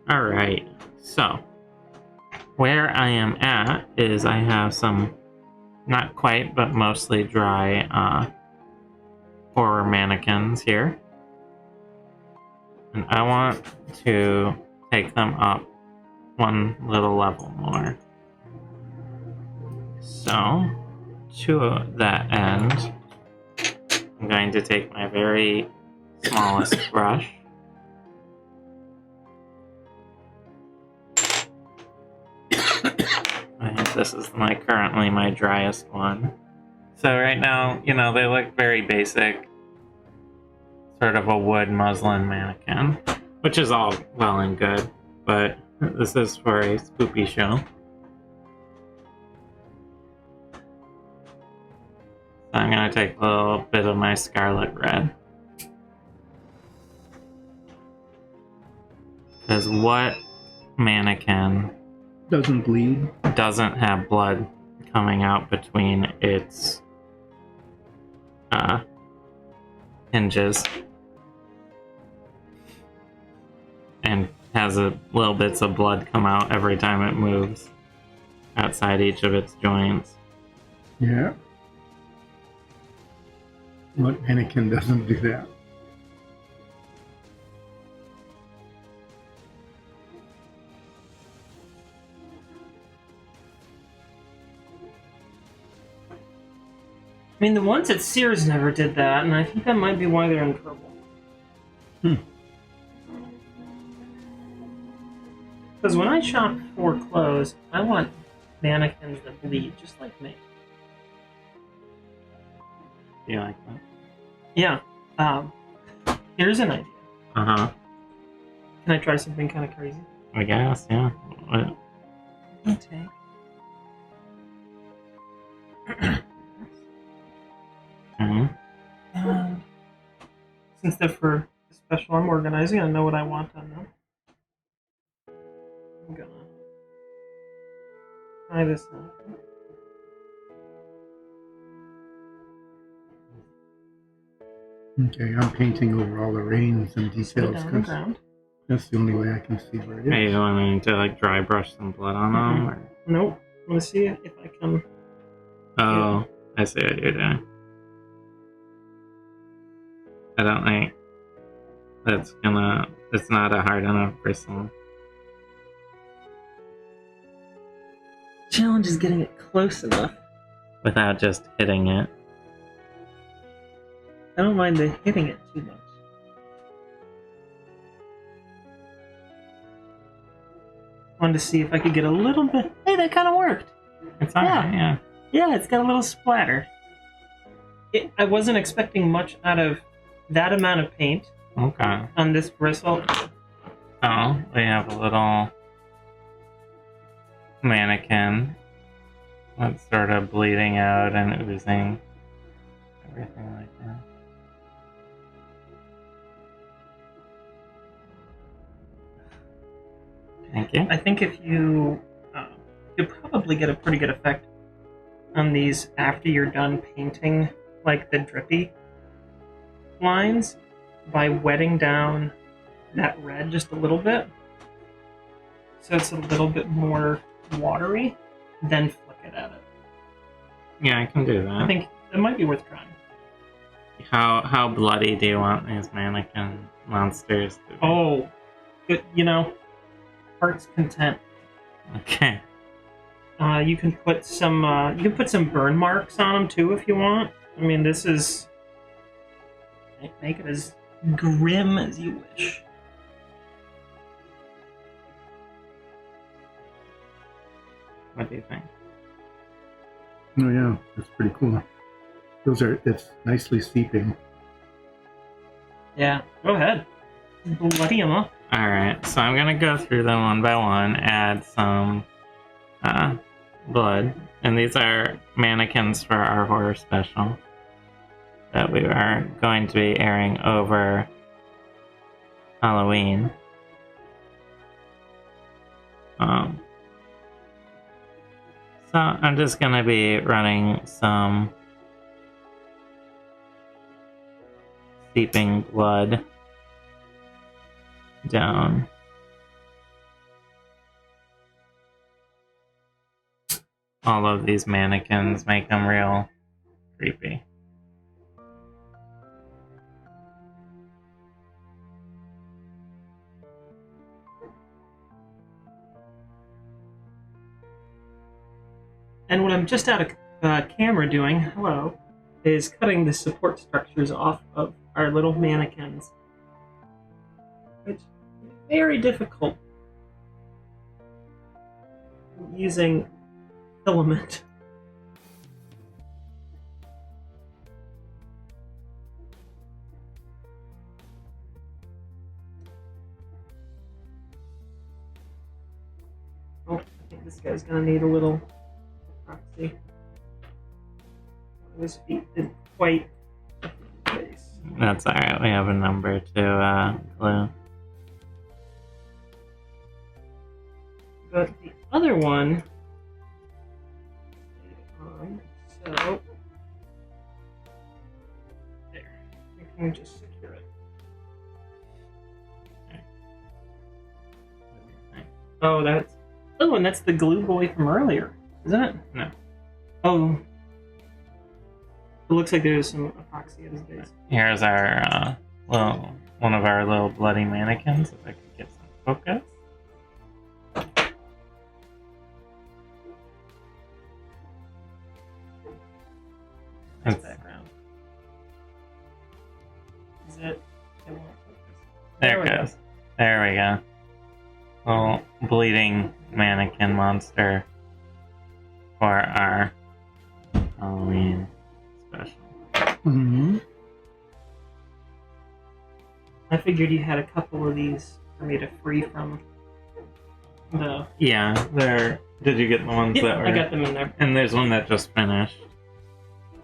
Alright, so where I am at is I have some, not quite, but mostly dry horror mannequins here. And I want to take them up one little level more. So, to that end, I'm going to take my very smallest brush. I think this is currently my driest one. So right now, you know, they look very basic. Sort of a wood muslin mannequin, which is all well and good, but this is for a spoopy show. So I'm going to take a little bit of my scarlet red. Because what mannequin Doesn't bleed. doesn't have blood coming out between its hinges and has little bits of blood come out every time it moves outside each of its joints? Yeah. What mannequin doesn't do that? I mean, the ones at Sears never did that, and I think that might be why they're in trouble. Because when I shop for clothes, I want mannequins that bleed, just like me. Do you like that? Yeah. Here's an idea. Uh-huh. Can I try something kind of crazy? I guess, yeah. What? Okay. And since they're for a special I'm organizing, I know what I want on them. I'm gonna try this out. Okay, I'm painting over all the reins and Put it details down on the because ground. that's the only way I can see where it Are is. you wanting to like dry brush some blood on them? Or? Nope. I'm gonna see if I can. Oh, I see what you're doing. I don't think it's not a hard enough bristle. Challenge is getting it close enough. Without just hitting it. I don't mind the hitting it too much. Wanted to see if I could get a little bit. Hey, that kind of worked. It's alright, yeah. Yeah, it's got a little splatter. I wasn't expecting much out of that amount of paint Okay. on this bristle. So, we have a little mannequin that's sort of bleeding out and oozing. Everything like that. Thank you. I think if you could probably get a pretty good effect on these after you're done painting, like the drippy lines, by wetting down that red just a little bit, so it's a little bit more watery, then flick it at it. Yeah, I can do that. I think it might be worth trying. How bloody do you want these mannequin monsters to be? Oh, heart's content. Okay. You can put some burn marks on them too if you want. I mean, this is make it as grim as you wish. What do you think? Oh yeah, that's pretty cool. It's nicely seeping. Yeah, go ahead. Bloody them up. Alright, so I'm gonna go through them one by one, add some blood. And these are mannequins for our horror special that we are going to be airing over Halloween. So I'm just gonna be running some seeping blood down all of these mannequins, make them real creepy. And what I'm just out of camera doing, is cutting the support structures off of our little mannequins. It's very difficult using filament. Oh, I think this guy's gonna need a little epoxy. His feet didn't quite face. That's alright, we have a number to glue. But the other one, so there, we can just secure it. Oh, and that's the glue boy from earlier, isn't it? No. Oh, it looks like there's some epoxy at his base. Here's our one of our little bloody mannequins, if I could get some focus. Nice background. Is it? It won't focus. There it goes. There we go. Little bleeding mannequin monster for our Halloween special. Mm-hmm. I figured you had a couple of these for me to free from the... Yeah, there. Did you get the ones that were... I got them in there. And there's one that just finished.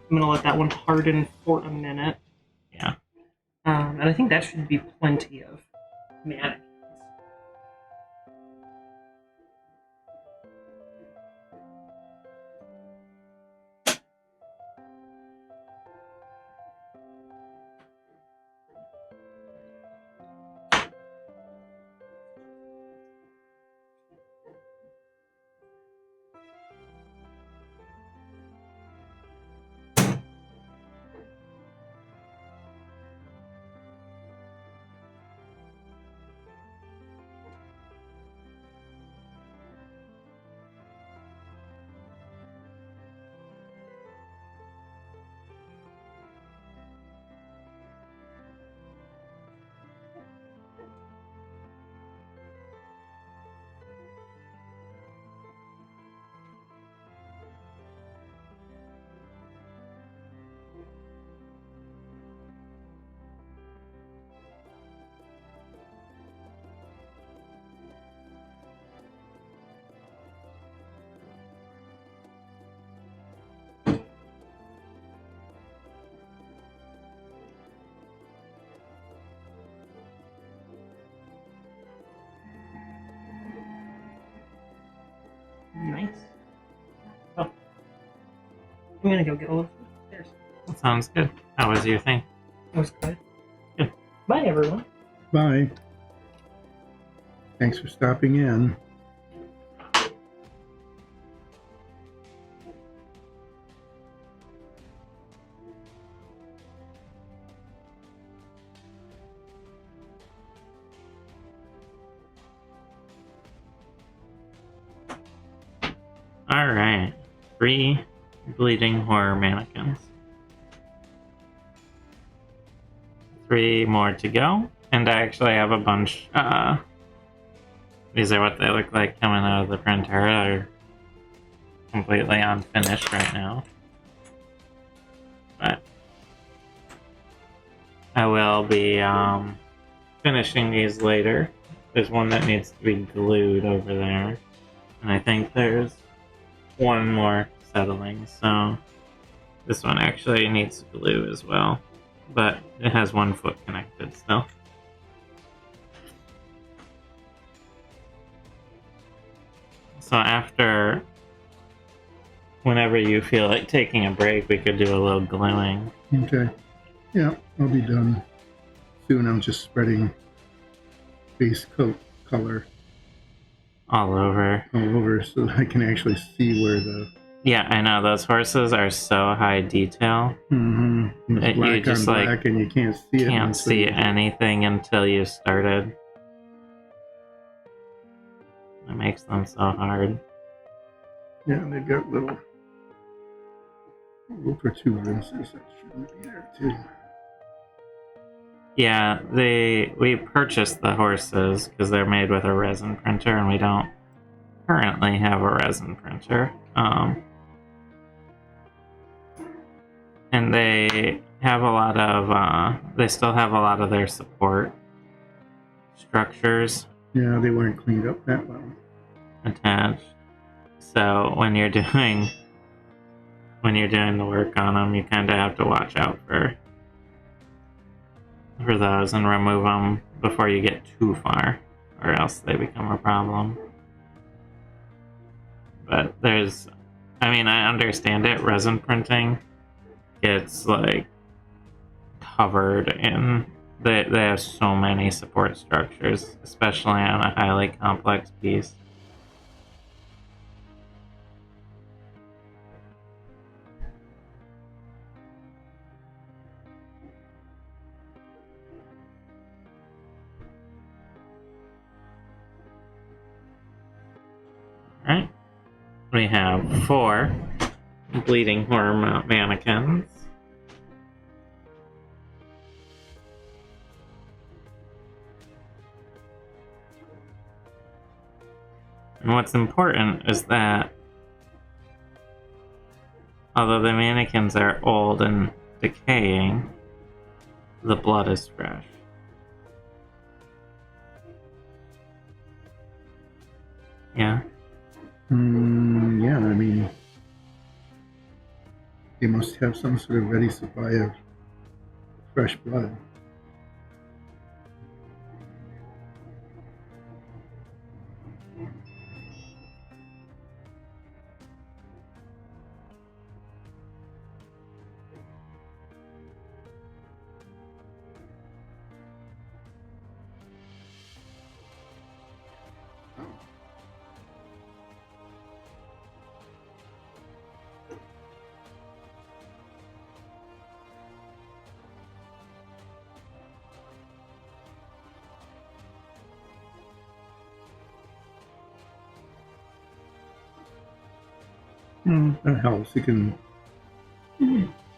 I'm gonna let that one harden for a minute. Yeah. And I think that should be plenty of mannequins. I'm gonna go get a little food upstairs. That sounds good. How was your thing? It was good. Good. Bye, everyone. Bye. Thanks for stopping in. Alright. 3 bleeding horror mannequins. 3 more to go. And I actually have a bunch. These are what they look like coming out of the printer. They're completely unfinished right now. But I will be finishing these later. There's one that needs to be glued over there. And I think there's one more settling, so this one actually needs glue as well. But it has one foot connected still. So after, whenever you feel like taking a break, we could do a little gluing. Okay. Yeah, I'll be done soon. I'm just spreading base coat color All over. all over so that I can actually see where the... Yeah, I know, those horses are so high detail. It's black You just on black and you can't see it. Can't see anything until you started. It makes them so hard. Yeah, and they've got little protuberances that shouldn't be there too. Yeah, we purchased the horses because they're made with a resin printer, and we don't currently have a resin printer. And they have a lot of, they still have a lot of their support structures Yeah, they weren't cleaned up that well. attached. So when you're doing the work on them, you kind of have to watch out for those and remove them before you get too far, or else they become a problem. But I mean, I understand it. Resin printing gets like covered in. They have so many support structures, especially on a highly complex piece. Alright. We have 4 bleeding horror mannequins. And what's important is that although the mannequins are old and decaying, the blood is fresh. Yeah. Yeah, I mean, they must have some sort of ready supply of fresh blood. That helps. You can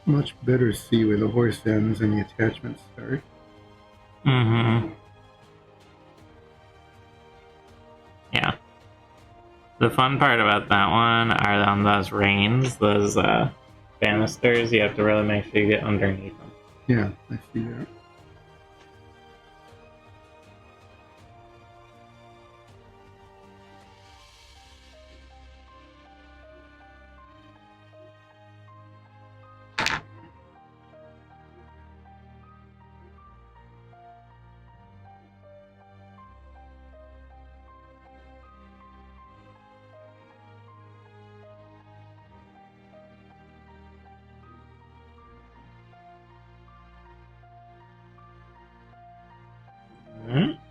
much better see where the horse ends and the attachments start. Mm-hmm. Yeah. The fun part about that one are on those reins, those banisters. You have to really make sure you get underneath them. Yeah, I see that.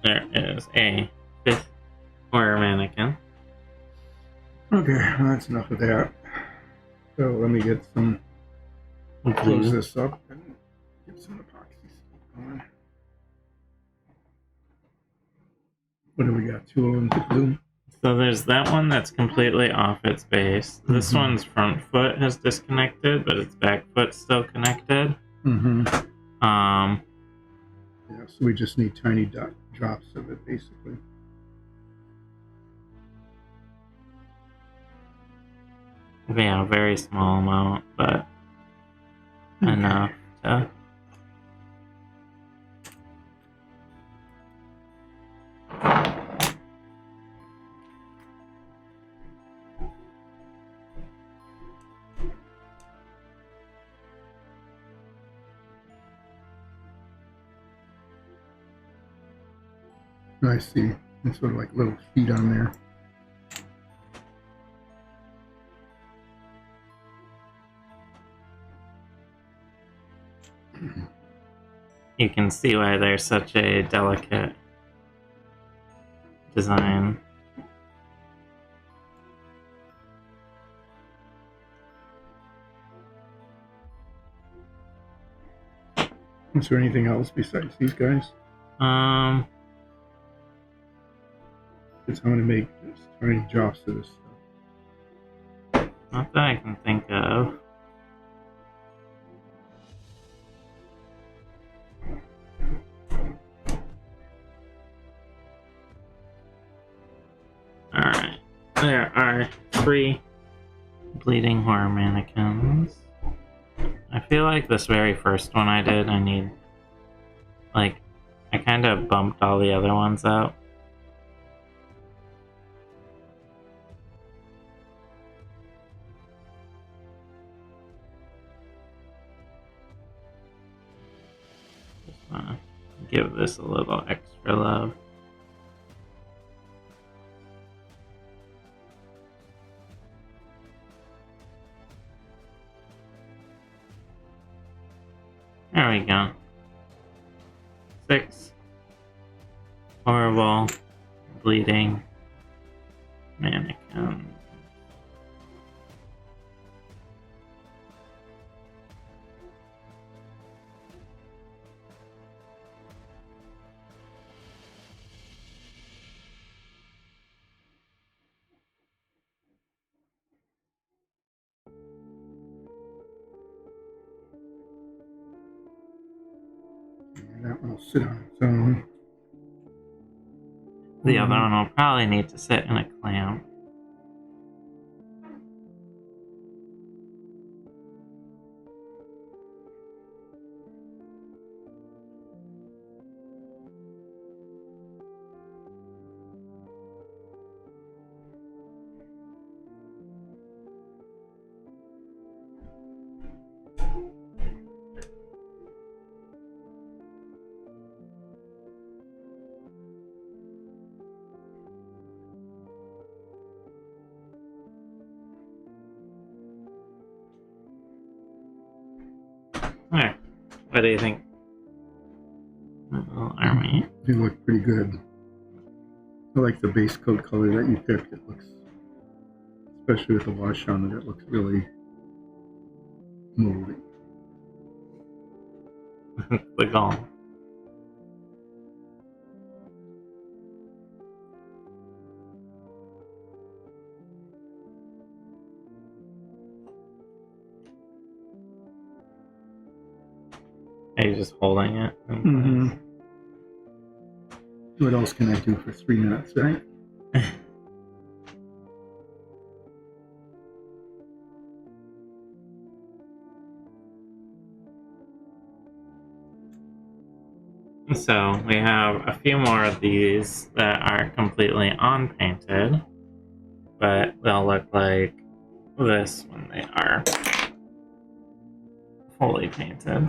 there is a 5th horror mannequin. Okay, well, that's enough of that. So let me get some, close this up and get some epoxy on. What do we got? 2 of them to glue? So there's that one that's completely off its base. This one's front foot has disconnected, but its back foot's still connected. Yeah, so we just need tiny drops of it, basically. Yeah, a very small amount, but enough to... I see. It's sort of like little feet on there. You can see why they're such a delicate design. Is there anything else besides these guys? It's how to make just tiny drops of this stuff. Not that I can think of. Alright, there are 3 bleeding horror mannequins. I feel like this very first one I did, I need... Like, I kind of bumped all the other ones out. Just wanna give this a little extra love. There we go. 6 horrible bleeding mannequins. And that one will sit on its own. The other one will probably need to sit in a clamp. There. What do you think? Little army. They look pretty good. I like the base coat color that you picked. It looks, especially with the wash on it, it looks really moldy. The goal. Are you just holding it? What else can I do for 3 minutes, right? So we have a few more of these that are completely unpainted, but they'll look like this when they are fully painted.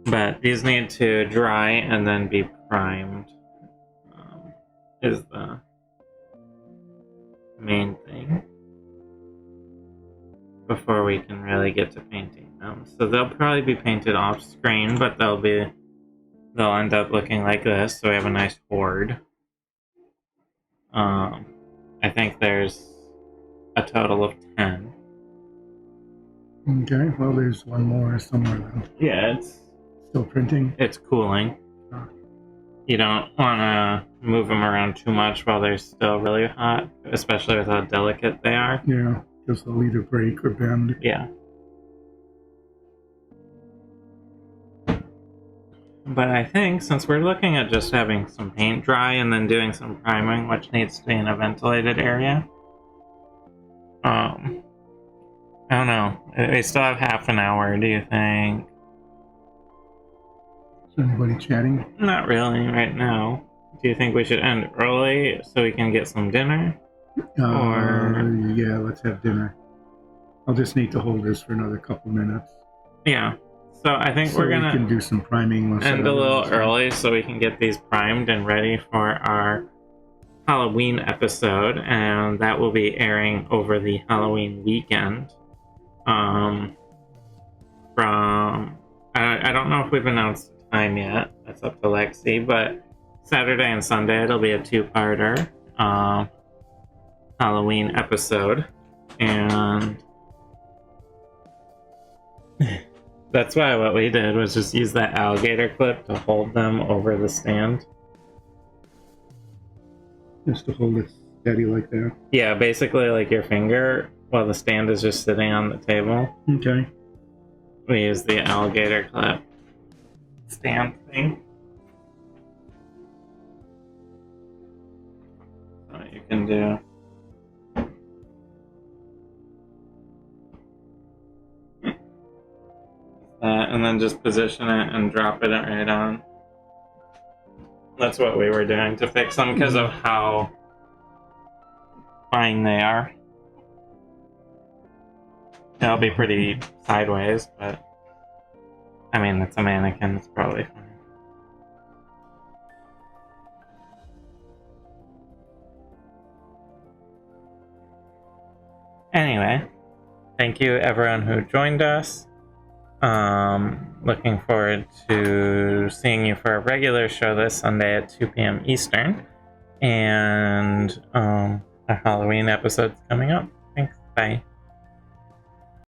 But these need to dry and then be primed, is the main thing before we can really get to painting them. So they'll probably be painted off screen, but they'll end up looking like this. So we have a nice horde. I think there's a total of 10. Okay, well, there's one more somewhere then. Yeah, it's Still printing? it's cooling. Ah. You don't want to move them around too much while they're still really hot, especially with how delicate they are. Yeah, because they'll either break or bend. Yeah. But I think since we're looking at just having some paint dry and then doing some priming, which needs to be in a ventilated area, I don't know. We still have half an hour, do you think? Is anybody chatting? Not really right now. Do you think we should end early so we can get some dinner? Yeah, let's have dinner. I'll just need to hold this for another couple minutes. Yeah. So I think So we're we gonna can do some priming. end a little early so we can get these primed and ready for our Halloween episode, and that will be airing over the Halloween weekend. I don't know if we've announced the time yet. That's up to Lexi, but Saturday and Sunday it'll be a 2-parter Halloween episode, and that's why what we did was just use that alligator clip to hold them over the stand. Just to hold it steady like that. Yeah, basically like your finger while the stand is just sitting on the table. Okay. We use the alligator clip stand thing. So you can do that, and then just position it and drop it right on. That's what we were doing to fix them because of how fine they are. They'll be pretty sideways, but I mean, it's a mannequin, it's probably fine. Anyway, thank you everyone who joined us. Looking forward to seeing you for a regular show this Sunday at 2 p.m. Eastern. And our Halloween episode's coming up. Thanks. Bye.